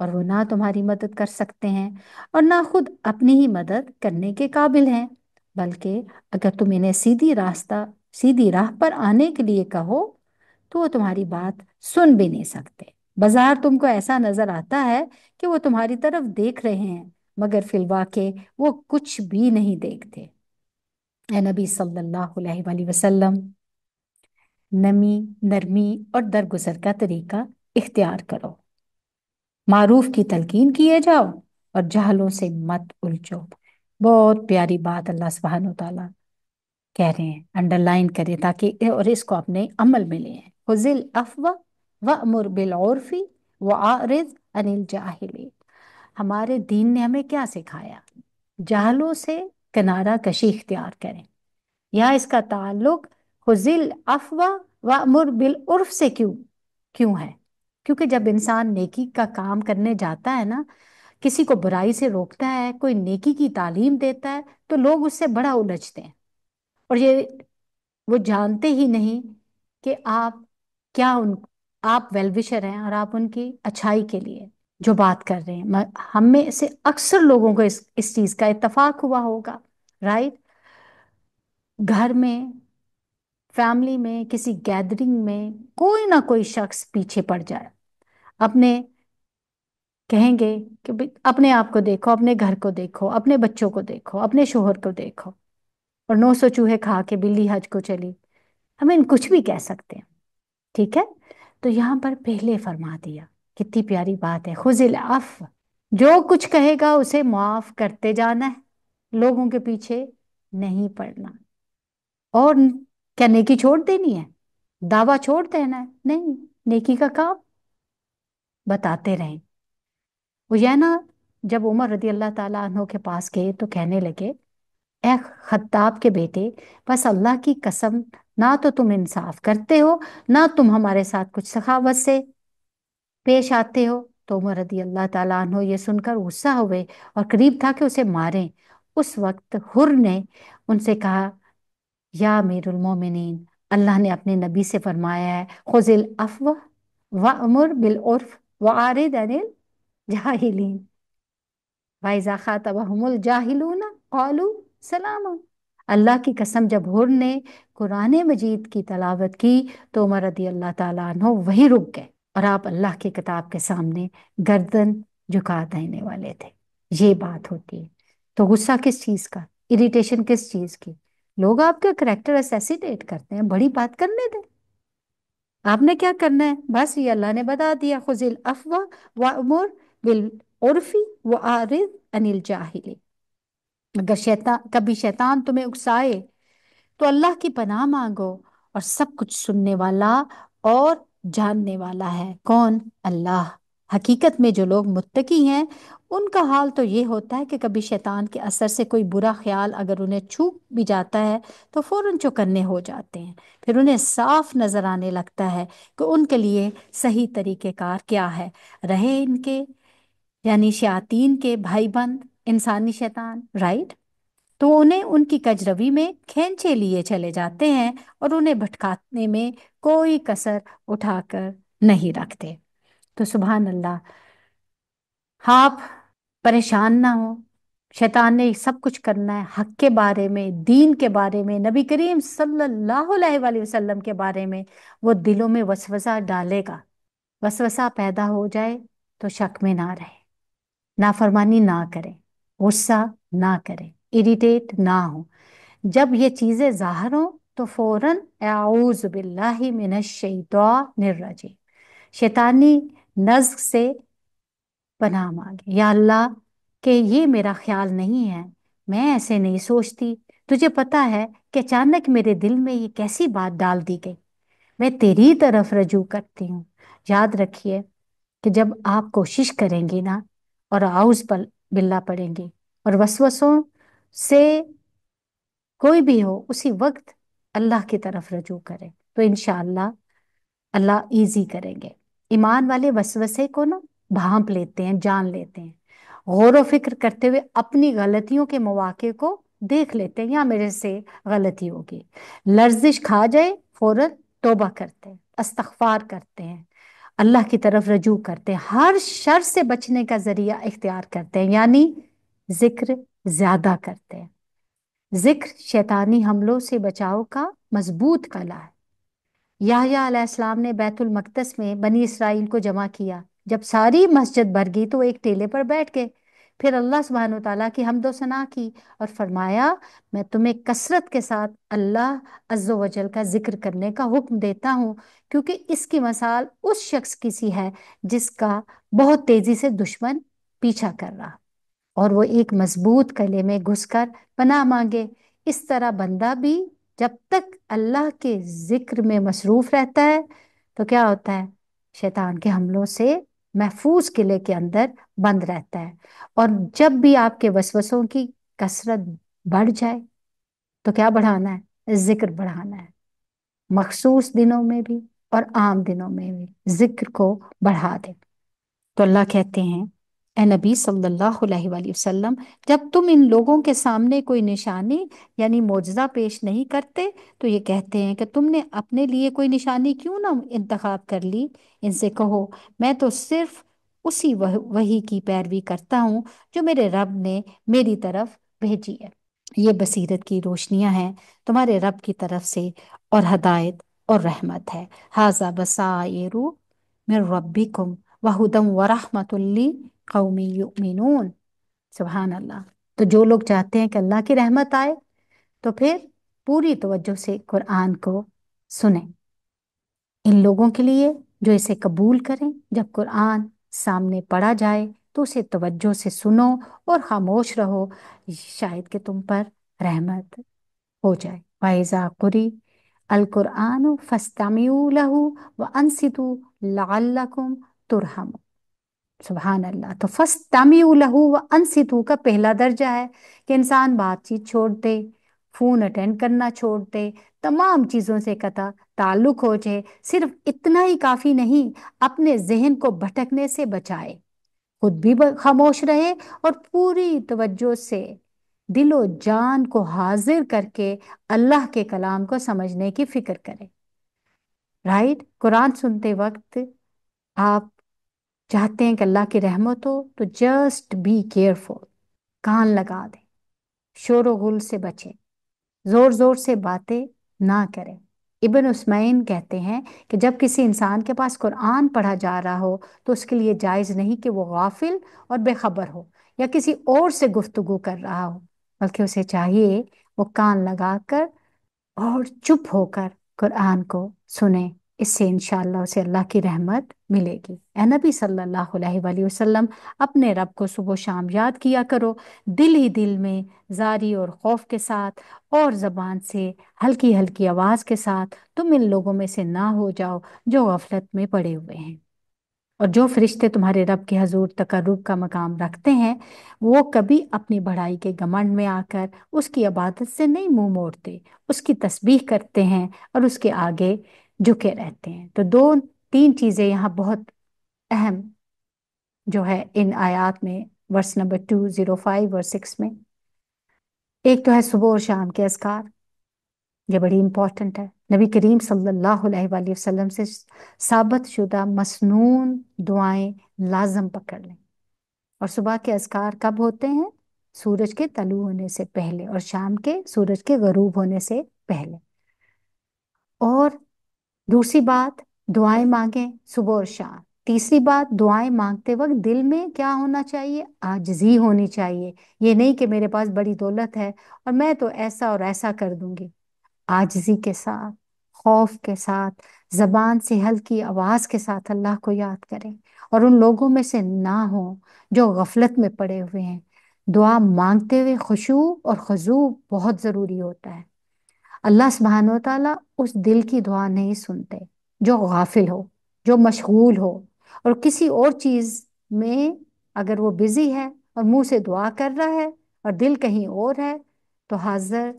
اور وہ نہ تمہاری مدد کر سکتے ہیں اور نہ خود اپنی ہی مدد کرنے کے قابل ہیں، بلکہ اگر تم انہیں سیدھی راہ پر آنے کے لیے کہو تو وہ تمہاری بات سن بھی نہیں سکتے۔ بظاہر تم کو ایسا نظر آتا ہے کہ وہ تمہاری طرف دیکھ رہے ہیں، مگر فی الواقع وہ کچھ بھی نہیں دیکھتے۔ اے نبی صلی اللہ علیہ وآلہ وسلم، نرمی اور درگزر کا طریقہ اختیار کرو، معروف کی تلقین کیے جاؤ اور جہلوں سے مت الجھو۔ بہت پیاری بات اللہ سبحانہ و تعالیٰ کہہ رہے ہیں، انڈر لائن کرے تاکہ اور اس کو اپنے عمل میں لیں۔ خذ العفو وأمر بالعرف وأعرض عن الجاہلین۔ ہمارے دین نے ہمیں کیا سکھایا؟ جہلوں سے کنارہ کشی اختیار کریں۔ یہاں اس کا تعلق خذ العفو وأمر بالعرف سے کیوں ہے؟ کیونکہ جب انسان نیکی کا کام کرنے جاتا ہے نا، کسی کو برائی سے روکتا ہے، کوئی نیکی کی تعلیم دیتا ہے، تو لوگ اس سے بڑا الجھتے ہیں، اور وہ جانتے ہی نہیں کہ آپ ویل وشر ہیں اور آپ ان کی اچھائی کے لیے جو بات کر رہے ہیں۔ ہم میں سے اکثر لوگوں کو اس چیز کا اتفاق ہوا ہوگا، رائٹ؟ گھر میں، فیملی میں، کسی گیدرنگ میں کوئی نہ کوئی شخص پیچھے پڑ جائے، اپنے کہیں گے کہ اپنے آپ کو دیکھو، اپنے گھر کو دیکھو، اپنے بچوں کو دیکھو، اپنے شوہر کو دیکھو، اور 900 چوہے کھا کے بلی حج کو چلی، ہمیں کچھ بھی کہہ سکتے ہیں، ٹھیک ہے؟ تو یہاں پر پہلے فرما دیا، کتنی پیاری بات ہے، خذ العفو، جو کچھ کہے گا اسے معاف کرتے جانا ہے، لوگوں کے پیچھے نہیں پڑنا۔ اور کیا نیکی چھوڑ دینی ہے؟ دعویٰ چھوڑ دینا ہے؟ نہیں، نیکی کا کام بتاتے رہیں۔ وہ یہ نا، جب عمر رضی اللہ تعالیٰ عنہ کے پاس گئے تو کہنے لگے، اے خطاب کے بیٹے، بس اللہ کی قسم، نہ تو تم انصاف کرتے ہو، نہ تم ہمارے ساتھ کچھ سخاوت سے پیش آتے ہو۔ تو عمر رضی اللہ تعالیٰ عنہ یہ سن کر غصہ ہوئے اور قریب تھا کہ اسے ماریں۔ اس وقت حر نے ان سے کہا، یا امیر المومنین، اللہ نے اپنے نبی سے فرمایا ہے، خذ العفو وأمر بالعرف وأعرض عن الجاہلین، وَإِذَا خَاطَبَهُمُ الْجَاهِلُونَ قَالُوا سَلَامًا۔ اللہ کی قسم، جب حر نے قرآن مجید کی تلاوت کی تو عمر رضی اللہ تعالیٰ عنہ وہیں رک گئے، اور آپ اللہ کی کتاب کے سامنے گردن جھکا دینے والے تھے۔ یہ بات ہوتی ہے۔ تو غصہ کس چیز کا، اریٹیشن کس چیز کی؟ لوگ آپ کا کریکٹر اسیسینیٹ کرتے ہیں، بڑی بات کرنے دیں، آپ نے کیا کرنا ہے؟ بس یہ اللہ نے بتا دیا، خذ العفو وأمر بالعرف وأعرض عن الجاہلین۔ اگر کبھی شیطان تمہیں اکسائے تو اللہ کی پناہ مانگو، اور سب کچھ سننے والا اور جاننے والا ہے کون؟ اللہ۔ حقیقت میں جو لوگ متقی ہیں ان کا حال تو یہ ہوتا ہے کہ کبھی شیطان کے اثر سے کوئی برا خیال اگر انہیں چھو بھی جاتا ہے تو فوراً چوکنے ہو جاتے ہیں، پھر انہیں صاف نظر آنے لگتا ہے کہ ان کے لیے صحیح طریقہ کار کیا ہے۔ رہے ان کے یعنی شیاطین کے بھائی بند انسانی شیطان، رائٹ؟ تو انہیں ان کی کجروی میں کھینچے لیے چلے جاتے ہیں اور انہیں بھٹکانے میں کوئی کسر اٹھا کر نہیں رکھتے۔ تو سبحان اللہ، آپ پریشان نہ ہو، شیطان نے سب کچھ کرنا ہے، حق کے بارے میں، دین کے بارے میں، نبی کریم صلی اللہ علیہ وآلہ وسلم کے بارے میں وہ دلوں میں وسوسہ ڈالے گا۔ وسوسہ پیدا ہو جائے تو شک میں نہ رہے، نافرمانی نہ کریں، غصہ نہ کریں، اریٹیٹ نہ ہو۔ جب یہ چیزیں ظاہر ہوں تو فوراً اعوذ باللہ من الشیطان الرجیم، شیطانی نزغ سے پناہ مانگے، یا اللہ کہ یہ میرا خیال نہیں ہے، میں ایسے نہیں سوچتی، تجھے پتا ہے کہ اچانک میرے دل میں یہ کیسی بات ڈال دی گئی، میں تیری طرف رجوع کرتی ہوں۔ یاد رکھیے کہ جب آپ کوشش کریں گے نا اور اعوذ باللہ پڑھیں گے اور وسوسوں سے کوئی بھی ہو، اسی وقت اللہ کی طرف رجوع کریں تو انشاءاللہ اللہ ایزی کریں گے۔ ایمان والے وسوسے کو نا بھانپ لیتے ہیں، جان لیتے ہیں، غور و فکر کرتے ہوئے اپنی غلطیوں کے مواقع کو دیکھ لیتے ہیں، یا میرے سے غلطی ہوگی، لرزش کھا جائے فوراً توبہ کرتے ہیں، استغفار کرتے ہیں، اللہ کی طرف رجوع کرتے ہیں، ہر شر سے بچنے کا ذریعہ اختیار کرتے ہیں، یعنی ذکر زیادہ کرتے ہیں۔ ذکر شیطانی حملوں سے بچاؤ کا مضبوط کلا ہے۔ یحییٰ علیہ السلام نے بیت المقدس میں بنی اسرائیل کو جمع کیا، جب ساری مسجد بھر گئی تو وہ ایک ٹیلے پر بیٹھ گئے، پھر اللہ سبحانہ وتعالیٰ کی حمد و ثنا کی اور فرمایا میں تمہیں کثرت کے ساتھ اللہ عز و جل کا ذکر کرنے کا حکم دیتا ہوں، کیونکہ اس کی مثال اس شخص کی سی ہے جس کا بہت تیزی سے دشمن پیچھا کر رہا اور وہ ایک مضبوط قلعے میں گھس کر پناہ مانگے۔ اس طرح بندہ بھی جب تک اللہ کے ذکر میں مصروف رہتا ہے تو کیا ہوتا ہے؟ شیطان کے حملوں سے محفوظ قلعے کے اندر بند رہتا ہے۔ اور جب بھی آپ کے وسوسوں کی کثرت بڑھ جائے تو کیا بڑھانا ہے؟ ذکر بڑھانا ہے، مخصوص دنوں میں بھی اور عام دنوں میں بھی ذکر کو بڑھا دے۔ تو اللہ کہتے ہیں اے نبی صلی اللہ علیہ وآلہ وسلم، جب تم ان لوگوں کے سامنے کوئی نشانی یعنی معجزہ پیش نہیں کرتے تو یہ کہتے ہیں کہ تم نے اپنے لیے کوئی نشانی کیوں نہ انتخاب کر لی؟ ان سے کہو میں تو صرف اسی وحی کی پیروی کرتا ہوں جو میرے رب نے میری طرف بھیجی ہے۔ یہ بصیرت کی روشنیاں ہیں تمہارے رب کی طرف سے اور ہدایت اور رحمت ہے۔ ھذا بصائر من ربکم وہدی ورحمۃ لقوم یؤمنون۔ سبحان اللہ۔ تو جو لوگ چاہتے ہیں کہ اللہ کی رحمت آئے تو پھر پوری توجہ سے قرآن کو سنیں۔ ان لوگوں کے لیے جو اسے قبول کریں، جب قرآن سامنے پڑھا جائے تو اسے توجہ سے سنو اور خاموش رہو، شاید کہ تم پر رحمت ہو جائے۔ وَإِذَا قُرِئَ الْقُرْآنُ فَاسْتَمِعُوا لَهُ وَأَنصِتُوا لَعَلَّكُمْ تُرْحَمُونَ۔ سبحان اللہ۔ تو فَاسْتَمِعُوا لَهُ وَأَنصِتُوا کا پہلا درجہ ہے کہ انسان بات چیت چھوڑ دے، فون اٹینڈ کرنا چھوڑ دے، تمام چیزوں سے قطع تعلق ہو جائے۔ صرف اتنا ہی کافی نہیں، اپنے ذہن کو بھٹکنے سے بچائے، خود بھی خاموش رہے اور پوری توجہ سے دل و جان کو حاضر کر کے اللہ کے کلام کو سمجھنے کی فکر کرے۔ رائٹ؟ قرآن سنتے وقت آپ چاہتے ہیں کہ اللہ کی رحمت ہو تو جسٹ بی کیئرفل، کان لگا دیں، شور و غل سے بچیں، زور زور سے باتیں نہ کریں۔ ابن عثمین کہتے ہیں کہ جب کسی انسان کے پاس قرآن پڑھا جا رہا ہو تو اس کے لیے جائز نہیں کہ وہ غافل اور بے خبر ہو یا کسی اور سے گفتگو کر رہا ہو، بلکہ اسے چاہیے وہ کان لگا کر اور چپ ہو کر قرآن کو سنیں۔ اس سے انشاءاللہ اسے اللہ کی رحمت ملے گی۔ اے نبی صلی اللہ علیہ وآلہ وسلم، اپنے رب کو صبح و شام یاد کیا کرو، دل ہی دل میں زاری اور خوف کے ساتھ، اور زبان سے ہلکی ہلکی آواز کے ساتھ۔ تم ان لوگوں میں سے نہ ہو جاؤ جو غفلت میں پڑے ہوئے ہیں۔ اور جو فرشتے تمہارے رب کے حضور تقرب کا مقام رکھتے ہیں وہ کبھی اپنی بڑائی کے گھمنڈ میں آ کر اس کی عبادت سے نہیں منہ موڑتے، اس کی تسبیح کرتے ہیں اور اس کے آگے جھکے رہتے ہیں۔ تو دو تین چیزیں یہاں بہت اہم جو ہے ان آیات میں، ورس نمبر 205 اور 6 میں۔ ایک تو ہے صبح اور شام کے اذکار، یہ بڑی امپورٹنٹ ہے۔ نبی کریم صلی اللہ علیہ وآلہ وسلم سے ثابت شدہ مسنون دعائیں لازم پکڑ لیں۔ اور صبح کے اذکار کب ہوتے ہیں؟ سورج کے طلوع ہونے سے پہلے، اور شام کے سورج کے غروب ہونے سے پہلے۔ اور دوسری بات، دعائیں مانگیں صبح اور شام۔ تیسری بات، دعائیں مانگتے وقت دل میں کیا ہونا چاہیے؟ عاجزی ہونی چاہیے۔ یہ نہیں کہ میرے پاس بڑی دولت ہے اور میں تو ایسا اور ایسا کر دوں گی۔ عاجزی کے ساتھ، خوف کے ساتھ، زبان سے ہلکی آواز کے ساتھ اللہ کو یاد کریں، اور ان لوگوں میں سے نہ ہوں جو غفلت میں پڑے ہوئے ہیں۔ دعا مانگتے ہوئے خشوع اور خضوع بہت ضروری ہوتا ہے۔ اللہ سبحانہ وتعالیٰ اس دل کی دعا نہیں سنتے جو غافل ہو، جو مشغول ہو، اور کسی اور چیز میں اگر وہ بزی ہے اور منہ سے دعا کر رہا ہے اور دل کہیں اور ہے، تو حاضر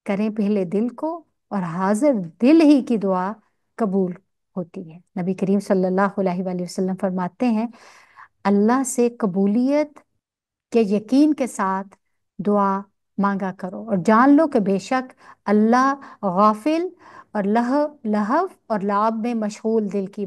کریں پہلے دل کو، اور حاضر دل ہی کی دعا قبول ہوتی ہے۔ نبی کریم صلی اللہ علیہ وآلہ وسلم فرماتے ہیں اللہ سے قبولیت کے یقین کے ساتھ دعا مانگا کرو، اور جان لو کہ بے شک اللہ غافل اور لہو اور لعب میں مشغول دل کی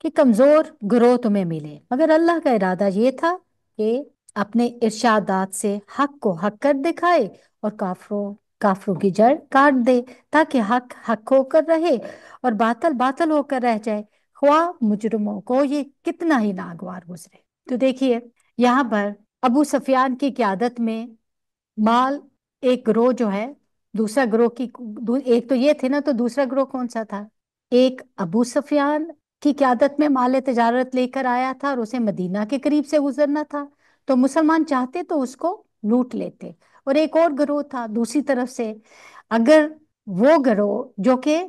کہ کمزور گروہ تمہیں ملے، مگر اللہ کا ارادہ یہ تھا کہ اپنے ارشادات سے حق کو حق کر دکھائے اور کافروں کی جڑ کاٹ دے، تاکہ حق حق ہو کر رہے اور باطل باطل ہو کر رہ جائے، خواہ مجرموں کو یہ کتنا ہی ناگوار گزرے۔ تو دیکھیے یہاں پر ابو سفیان کی قیادت میں مال ایک گروہ جو ہے، دوسرا گروہ کی ایک تو یہ تھے نا، تو دوسرا گروہ کون سا تھا؟ ایک ابو سفیان کی قیادت میں مال تجارت لے کر آیا تھا اور اسے مدینہ کے قریب سے گزرنا تھا، تو مسلمان چاہتے تو اس کو لوٹ لیتے، اور ایک اور گروہ تھا دوسری طرف سے، اگر وہ گروہ جو کہ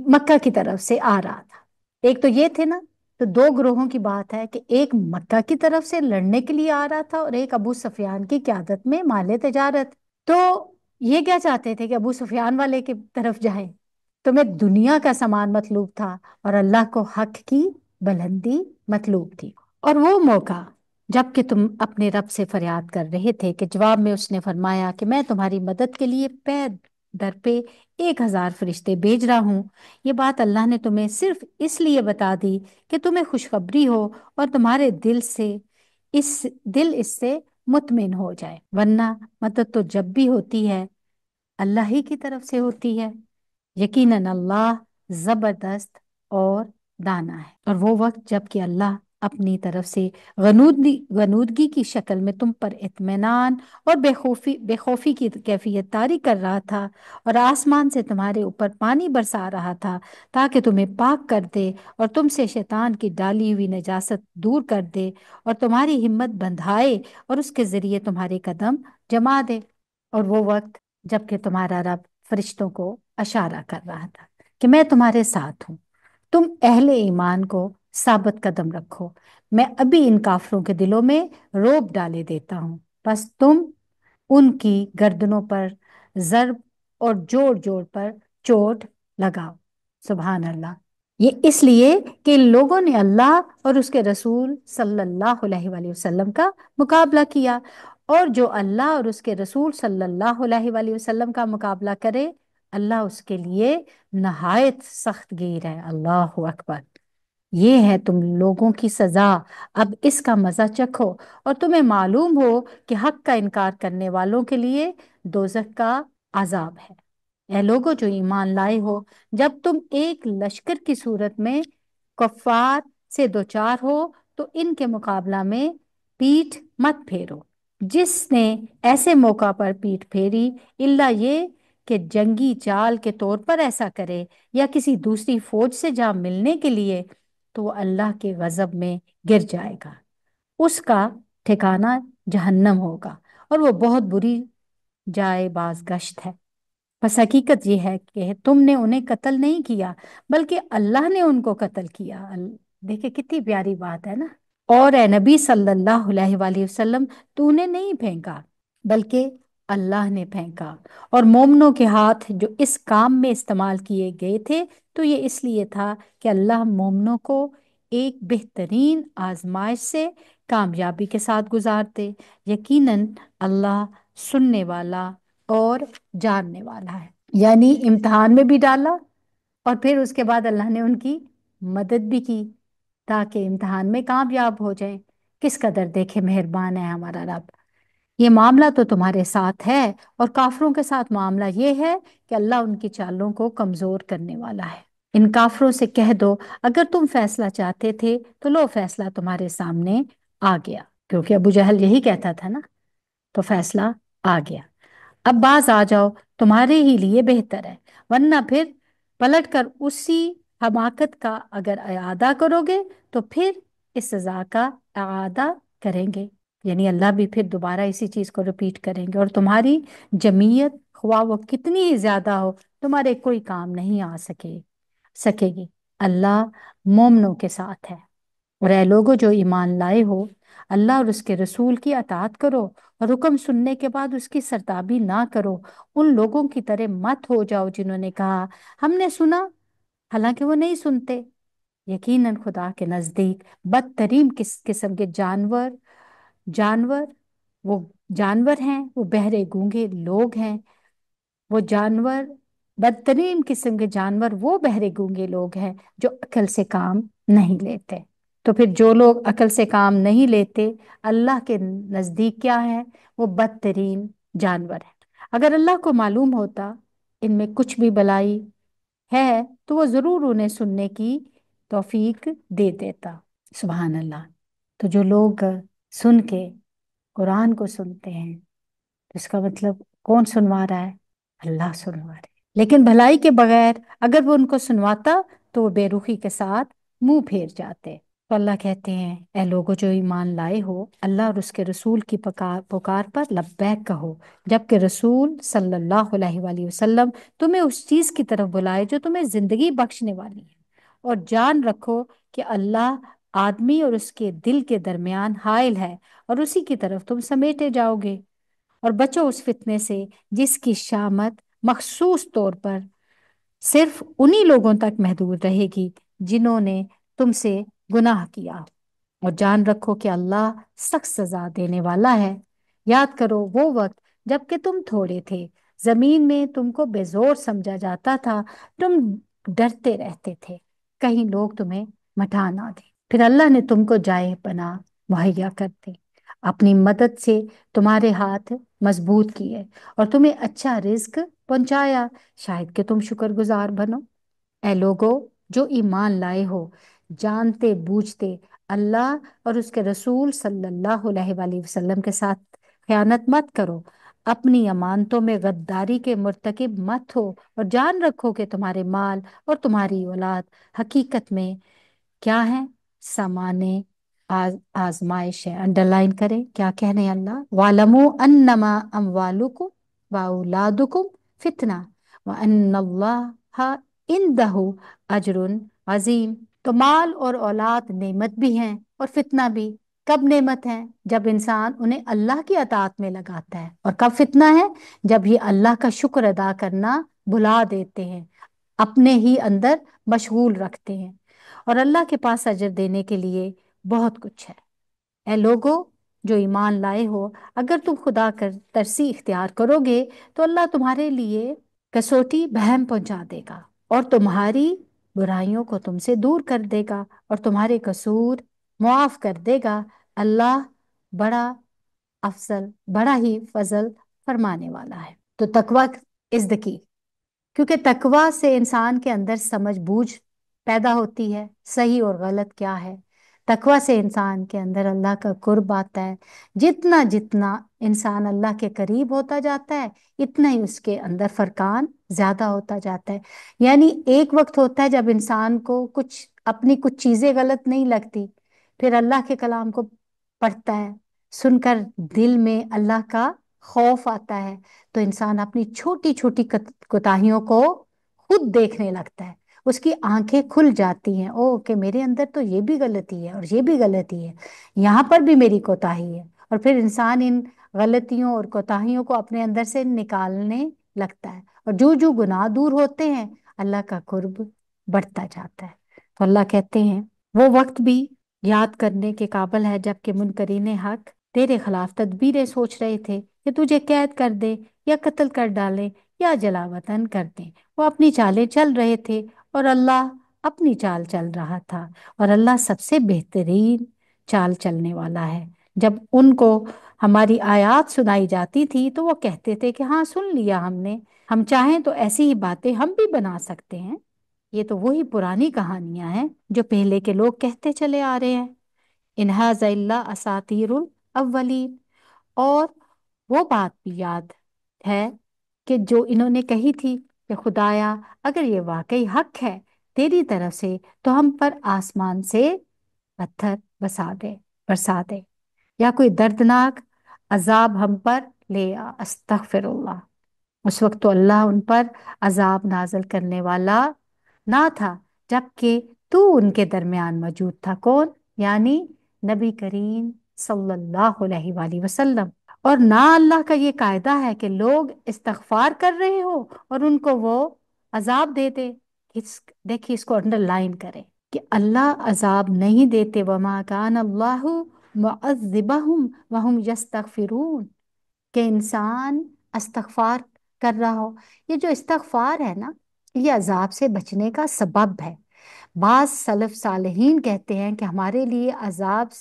مکہ کی طرف سے آ رہا تھا، ایک تو یہ تھے نا، تو دو گروہوں کی بات ہے کہ ایک مکہ کی طرف سے لڑنے کے لیے آ رہا تھا اور ایک ابو سفیان کی قیادت میں مال تجارت۔ تو یہ کیا چاہتے تھے کہ ابو سفیان والے کی طرف جائیں، تمہیں دنیا کا سامان مطلوب تھا اور اللہ کو حق کی بلندی مطلوب تھی۔ اور وہ موقع جب کہ تم اپنے رب سے فریاد کر رہے تھے کہ جواب میں اس نے فرمایا کہ میں تمہاری مدد کے لیے پے در پہ 1000 فرشتے بھیج رہا ہوں، یہ بات اللہ نے تمہیں صرف اس لیے بتا دی کہ تمہیں خوشخبری ہو اور تمہارے دل اس سے مطمئن ہو جائے، ورنہ مدد تو جب بھی ہوتی ہے اللہ ہی کی طرف سے ہوتی ہے، یقیناً اللہ زبردست اور دانا ہے۔ اور وہ وقت جب کہ اللہ اپنی طرف سے غنودگی کی شکل میں تم پر اطمینان اور بے خوفی کی کیفیت طاری کر رہا تھا اور آسمان سے تمہارے اوپر پانی برسا رہا تھا تاکہ تمہیں پاک کر دے اور تم سے شیطان کی ڈالی ہوئی نجاست دور کر دے اور تمہاری ہمت بندھائے اور اس کے ذریعے تمہارے قدم جما دے، اور وہ وقت جب کہ تمہارا رب فرشتوں کو اشارہ کر رہا تھا کہ میں تمہارے ساتھ ہوں، تم اہل ایمان کو ثابت قدم رکھو، میں ابھی ان کافروں کے دلوں میں روب ڈالے دیتا ہوں، بس تم ان کی گردنوں پر ضرب اور جوڑ جوڑ پر چوٹ لگاؤ۔ سبحان اللہ۔ یہ اس لیے کہ ان لوگوں نے اللہ اور اس کے رسول صلی اللہ علیہ وآلہ وسلم کا مقابلہ کیا، اور جو اللہ اور اس کے رسول صلی اللہ علیہ وآلہ وسلم کا مقابلہ کرے اللہ اس کے لیے نہایت سخت گیر ہے۔ اللہ اکبر۔ یہ ہے تم لوگوں کی سزا، اب اس کا مزہ چکھو، اور تمہیں معلوم ہو کہ حق کا انکار کرنے والوں کے لیے دوزخ کا عذاب ہے۔ اے لوگوں جو ایمان لائے ہو، جب تم ایک لشکر کی صورت میں کفار سے دوچار ہو تو ان کے مقابلہ میں پیٹھ مت پھیرو۔ جس نے ایسے موقع پر پیٹھ پھیری الا یہ کہ جنگی چال کے طور پر ایسا کرے یا کسی دوسری فوج سے جا ملنے کے لیے، تو وہ اللہ کے غضب میں گر جائے گا، اس کا ٹھکانہ جہنم ہوگا اور وہ بہت بری جائے باز گشت ہے۔ بس حقیقت یہ ہے کہ تم نے انہیں قتل نہیں کیا بلکہ اللہ نے ان کو قتل کیا۔ دیکھیں کتنی پیاری بات ہے نا۔ اور اے نبی صلی اللہ علیہ وآلہ وسلم، تو نے نہیں پھینکا بلکہ اللہ نے پھینکا، اور مومنوں کے ہاتھ جو اس کام میں استعمال کیے گئے تھے تو یہ اس لیے تھا کہ اللہ مومنوں کو ایک بہترین آزمائش سے کامیابی کے ساتھ گزارتے، یقیناً اللہ سننے والا اور جاننے والا ہے۔ یعنی امتحان میں بھی ڈالا اور پھر اس کے بعد اللہ نے ان کی مدد بھی کی تاکہ امتحان میں کامیاب ہو جائیں۔ کس قدر دیکھے مہربان ہے ہمارا رب۔ یہ معاملہ تو تمہارے ساتھ ہے، اور کافروں کے ساتھ معاملہ یہ ہے کہ اللہ ان کی چالوں کو کمزور کرنے والا ہے۔ ان کافروں سے کہہ دو اگر تم فیصلہ چاہتے تھے تو لو فیصلہ تمہارے سامنے آ گیا، کیونکہ ابو جہل یہی کہتا تھا نا، تو فیصلہ آ گیا، اب باز آ جاؤ، تمہارے ہی لیے بہتر ہے، ورنہ پھر پلٹ کر اسی حماقت کا اگر اعادہ کرو گے تو پھر اس سزا کا اعادہ کریں گے، یعنی اللہ بھی پھر دوبارہ اسی چیز کو ریپیٹ کریں گے، اور تمہاری جمعیت خواہ وہ کتنی ہی زیادہ ہو تمہارے کوئی کام نہیں آ سکے گی، اللہ مومنوں کے ساتھ ہے۔ اور اے لوگوں جو ایمان لائے ہو، اللہ اور اس کے رسول کی اطاعت کرو اور حکم سننے کے بعد اس کی سرتابی نہ کرو، ان لوگوں کی طرح مت ہو جاؤ جنہوں نے کہا ہم نے سنا حالانکہ وہ نہیں سنتے۔ یقیناً خدا کے نزدیک بدترین قسم کے وہ جانور ہیں، وہ بہرے گونگے لوگ ہیں، وہ جانور بدترین قسم کے جانور وہ بہرے گونگے لوگ ہیں جو عقل سے کام نہیں لیتے۔ تو پھر جو لوگ عقل سے کام نہیں لیتے اللہ کے نزدیک کیا ہے؟ وہ بدترین جانور ہے۔ اگر اللہ کو معلوم ہوتا ان میں کچھ بھی بلائی ہے تو وہ ضرور انہیں سننے کی توفیق دے دیتا۔ سبحان اللہ۔ تو جو لوگ سن کے قرآن کو سنتے ہیں تو اس کا مطلب کون سنوا رہا ہے؟ اللہ سنوا رہے۔ لیکن بھلائی کے بغیر اگر وہ ان کو سنواتا تو وہ بے رخی کے ساتھ منہ پھیر جاتے۔ تو اللہ کہتے ہیں اے لوگو جو ایمان لائے ہو اللہ اور اس کے رسول کی پکار پر لبیک کہو، جبکہ رسول صلی اللہ علیہ وآلہ وسلم تمہیں اس چیز کی طرف بلائے جو تمہیں زندگی بخشنے والی ہے، اور جان رکھو کہ اللہ آدمی اور اس کے دل کے درمیان حائل ہے اور اسی کی طرف تم سمیٹے جاؤ گے، اور بچو اس فتنے سے جس کی شامت مخصوص طور پر صرف انہی لوگوں تک محدود رہے گی جنہوں نے تم سے گناہ کیا، اور جان رکھو کہ اللہ سخت سزا دینے والا ہے۔ یاد کرو وہ وقت جب کہ تم تھوڑے تھے، زمین میں تم کو بے زور سمجھا جاتا تھا، تم ڈرتے رہتے تھے کہیں لوگ تمہیں مٹا نہ دیں، پھر اللہ نے تم کو جائے پناہ مہیا کر دی، اپنی مدد سے تمہارے ہاتھ مضبوط کیے اور تمہیں اچھا رزق پہنچایا، شاید کہ تم شکر گزار بنو۔ اے لوگو جو ایمان لائے ہو، جانتے بوجھتے اللہ اور اس کے رسول صلی اللہ علیہ وآلہ وسلم کے ساتھ خیانت مت کرو، اپنی امانتوں میں غداری کے مرتکب مت ہو، اور جان رکھو کہ تمہارے مال اور تمہاری اولاد حقیقت میں کیا ہے؟ سامانے آزمائش ہے۔ انڈرلائن کریں کیا کہنے اللہ، وَاعْلَمُوا أَنَّمَا أَمْوَالُكُمْ وَأَوْلَادُكُمْ فِتْنَةٌ وَأَنَّ اللَّهَ عِندَهُ أَجْرٌ عظیم۔ تو مال اور اولاد نعمت بھی ہیں اور فتنہ بھی۔ کب نعمت ہے؟ جب انسان انہیں اللہ کی اطاعت میں لگاتا ہے، اور کب فتنہ ہے؟ جب یہ اللہ کا شکر ادا کرنا بھلا دیتے ہیں، اپنے ہی اندر مشغول رکھتے ہیں، اور اللہ کے پاس اجر دینے کے لیے بہت کچھ ہے۔ اے لوگو جو ایمان لائے ہو، اگر تم خدا کر ترسی اختیار کرو گے تو اللہ تمہارے لیے کسوٹی بہم پہنچا دے گا اور تمہاری برائیوں کو تم سے دور کر دے گا اور تمہارے قصور معاف کر دے گا۔ اللہ بڑا افضل، بڑا ہی فضل فرمانے والا ہے۔ تو تقوی از the key، کیونکہ تقوی سے انسان کے اندر سمجھ بوجھ پیدا ہوتی ہے، صحیح اور غلط کیا ہے۔ تقوی سے انسان کے اندر اللہ کا قرب آتا ہے۔ جتنا جتنا انسان اللہ کے قریب ہوتا جاتا ہے اتنا ہی اس کے اندر فرقان زیادہ ہوتا جاتا ہے۔ یعنی ایک وقت ہوتا ہے جب انسان کو اپنی کچھ چیزیں غلط نہیں لگتی، پھر اللہ کے کلام کو پڑھتا ہے، سن کر دل میں اللہ کا خوف آتا ہے، تو انسان اپنی چھوٹی چھوٹی کوتاہیوں کو خود دیکھنے لگتا ہے، اس کی آنکھیں کھل جاتی ہیں، او کہ میرے اندر تو یہ بھی غلطی ہے اور یہ بھی غلطی ہے، یہاں پر بھی میری کوتاہی ہے، اور پھر انسان ان غلطیوں اور کوتاہیوں کو اپنے اندر سے نکالنے لگتا ہے، اور جو جو گناہ دور ہوتے ہیں اللہ کا قرب بڑھتا جاتا ہے۔ تو اللہ کہتے ہیں وہ وقت بھی یاد کرنے کے قابل ہے جب کہ منکرین حق تیرے خلاف تدبیریں سوچ رہے تھے کہ تجھے قید کر دے یا قتل کر ڈالے یا جلا وطن کر دیں۔ وہ اپنی چالیں چل رہے تھے اور اللہ اپنی چال چل رہا تھا، اور اللہ سب سے بہترین چال چلنے والا ہے۔ جب ان کو ہماری آیات سنائی جاتی تھی تو وہ کہتے تھے کہ ہاں سن لیا ہم نے، ہم چاہیں تو ایسی ہی باتیں ہم بھی بنا سکتے ہیں۔ یہ تو وہی پرانی کہانیاں ہیں جو پہلے کے لوگ کہتے چلے آ رہے ہیں، ان ھذا الا اساطیر الاولین۔ اور وہ بات بھی یاد ہے کہ جو انہوں نے کہی تھی کہ خدایا اگر یہ واقعی حق ہے تیری طرف سے تو ہم پر آسمان سے پتھر برسا دے یا کوئی دردناک عذاب ہم پر لے آ۔ استغفر اللہ۔ اس وقت تو اللہ ان پر عذاب نازل کرنے والا نہ تھا جبکہ تو ان کے درمیان موجود تھا۔ کون؟ یعنی نبی کریم صلی اللہ علیہ وآلہ وسلم۔ اور نہ اللہ کا یہ قاعدہ ہے کہ لوگ استغفار کر رہے ہو اور ان کو وہ عذاب دے دے۔ دیکھیے اس کو انڈر لائن کریں کہ اللہ عذاب نہیں دیتے، وَمَا كَانَ اللَّهُ مُعَذِّبَهُمْ وَهُمْ يَسْتَغْفِرُونَ، کہ انسان استغفار کر رہا ہو۔ یہ جو استغفار ہے نا، یہ عذاب سے بچنے کا سبب ہے۔ بعض سلف صالحین کہتے ہیں کہ ہمارے لیے عذاب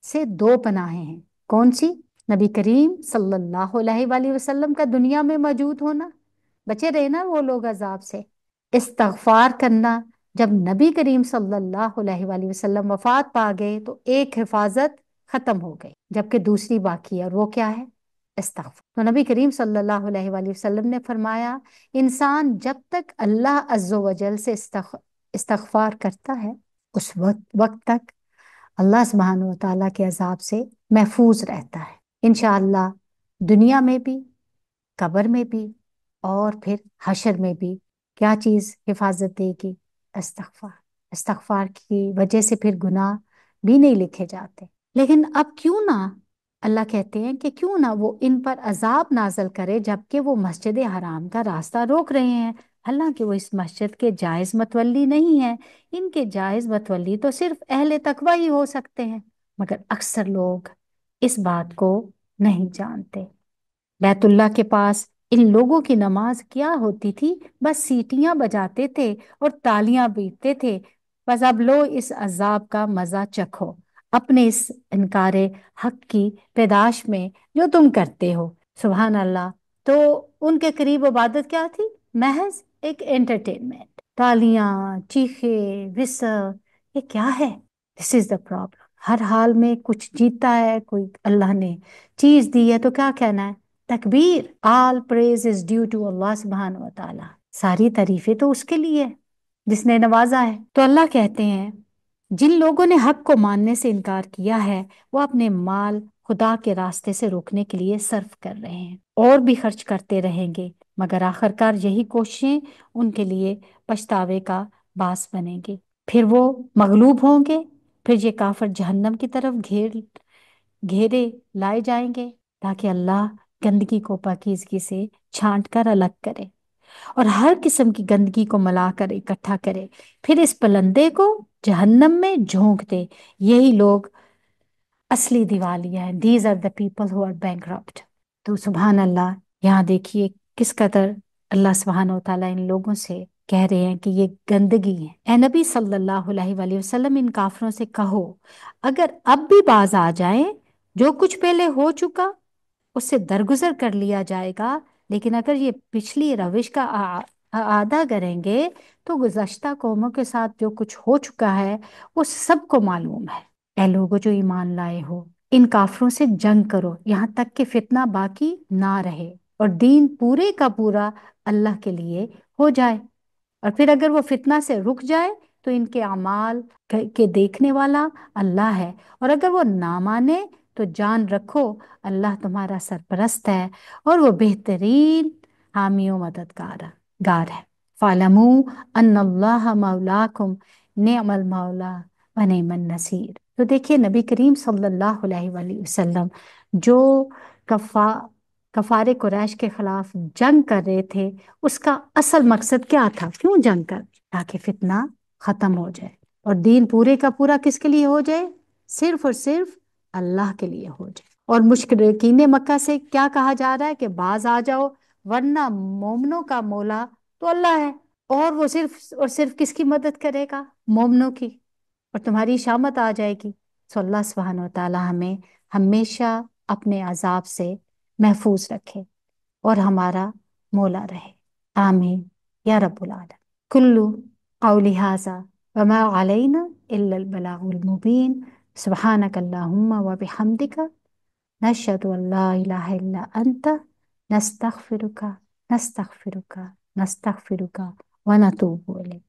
سے دو پناہیں ہیں۔ کون سی؟ نبی کریم صلی اللہ علیہ وآلہ وسلم کا دنیا میں موجود ہونا، بچے رہے نا وہ لوگ عذاب سے۔ استغفار کرنا، جب نبی کریم صلی اللہ علیہ وآلہ وسلم وفات پا گئے تو ایک حفاظت ختم ہو گئی، جبکہ دوسری باقی ہے، اور وہ کیا ہے؟ استغفار۔ تو نبی کریم صلی اللہ علیہ وآلہ وسلم نے فرمایا، انسان جب تک اللہ عز و جل سے استغفار کرتا ہے، اس وقت تک اللہ سبحانہ و تعالیٰ کے عذاب سے محفوظ رہتا ہے انشاءاللہ، دنیا میں بھی، قبر میں بھی، اور پھر حشر میں بھی۔ کیا چیز حفاظت دے گی؟ استغفار۔ استغفار کی وجہ سے پھر گناہ بھی نہیں لکھے جاتے۔ لیکن اب کیوں نہ اللہ کہتے ہیں کہ کیوں نہ وہ ان پر عذاب نازل کرے جبکہ وہ مسجد حرام کا راستہ روک رہے ہیں، حالانکہ وہ اس مسجد کے جائز متولی نہیں ہیں۔ ان کے جائز متولی تو صرف اہل تقوی ہی ہو سکتے ہیں، مگر اکثر لوگ اس بات کو نہیں جانتے۔ بیت اللہ کے پاس ان لوگوں کی نماز کیا ہوتی تھی؟ بس سیٹیاں بجاتے تھے اور تالیاں پیٹتے تھے۔ بس اب لو اس عذاب کا مزہ چکھو، اپنے اس انکار حق کی پیداش میں جو تم کرتے ہو۔ سبحان اللہ۔ تو ان کے قریب عبادت کیا تھی؟ محض ایک انٹرٹینمنٹ، تالیاں، چیخے، وسر، یہ کیا ہے؟ دس از دا پرابلم۔ ہر حال میں کچھ جیتا ہے، کوئی اللہ نے چیز دی ہے تو کیا کہنا ہے؟ تکبیر۔ آل پریز از ڈیو ٹو اللہ سبحانہ و تعالی، ساری تعریفیں تو اس کے لیے جس نے نوازا ہے۔ تو اللہ کہتے ہیں جن لوگوں نے حق کو ماننے سے انکار کیا ہے، وہ اپنے مال خدا کے راستے سے روکنے کے لیے صرف کر رہے ہیں، اور بھی خرچ کرتے رہیں گے، مگر آخرکار یہی کوششیں ان کے لیے پچھتاوے کا باعث بنیں گے۔ پھر وہ مغلوب ہوں گے، پھر یہ کافر جہنم کی طرف گھیرے لائے جائیں گے، تاکہ اللہ گندگی کو پاکیزگی سے چھانٹ کر الگ کرے اور ہر قسم کی گندگی کو ملا کر اکٹھا کرے، پھر اس پلندے کو جہنم میں جھونک دے۔ یہی لوگ اصلی دیوالیہ ہیں۔ These are the people who are bankrupt. تو سبحان اللہ، یہاں دیکھیے کس قدر اللہ سبحانہ و تعالیٰ ان لوگوں سے کہہ رہے ہیں کہ یہ گندگی ہے۔ اے نبی صلی اللہ علیہ وآلہ وسلم، ان کافروں سے کہو اگر اب بھی باز آ جائیں، جو کچھ پہلے ہو چکا اس سے درگزر کر لیا جائے گا، لیکن اگر یہ پچھلی روش کا اعادہ کریں گے تو گزشتہ قوموں کے ساتھ جو کچھ ہو چکا ہے وہ سب کو معلوم ہے۔ اے لوگو جو ایمان لائے ہو، ان کافروں سے جنگ کرو یہاں تک کہ فتنہ باقی نہ رہے اور دین پورے کا پورا اللہ کے لیے ہو جائے، اور پھر اگر وہ فتنہ سے رک جائے تو ان کے اعمال کے دیکھنے والا اللہ ہے، اور اگر وہ نہ مانے تو جان رکھو اللہ تمہارا سرپرست ہے اور وہ بہترین حامی و مددگار ہے۔ فَاعْلَمُوا أَنَّ اللَّهَ مَوْلَاكُمْ نِعْمَ الْمَوْلَى وَنِعْمَ النَّصِيرُ۔ تو دیکھیے نبی کریم صلی اللہ علیہ وآلہ وسلم جو کفار قریش کے خلاف جنگ کر رہے تھے، اس کا اصل مقصد کیا تھا؟ کیوں جنگ کر؟ تاکہ فتنہ ختم ہو جائے اور دین پورے کا پورا کس کے لیے ہو جائے؟ صرف اور صرف اللہ کے لیے ہو جائے۔ اور مشرکین مکہ سے کیا کہا جا رہا ہے کہ باز آ جاؤ، ورنہ مومنوں کا مولا تو اللہ ہے، اور وہ صرف اور صرف کس کی مدد کرے گا؟ مومنوں کی، اور تمہاری شامت آ جائے گی۔ سو اللہ سبحانہ و تعالی ہمیں ہمیشہ اپنے عذاب سے محفوظ رکھے اور ہمارا مولا رہے، آمین یا رب العالمین۔ کلو قولی ھذا وما علینا الا البلاغ المبین۔ سبحانک اللہم وبحمدک، نشہد ان لا الہ الا انت، نستغفرک ونتوب الیک۔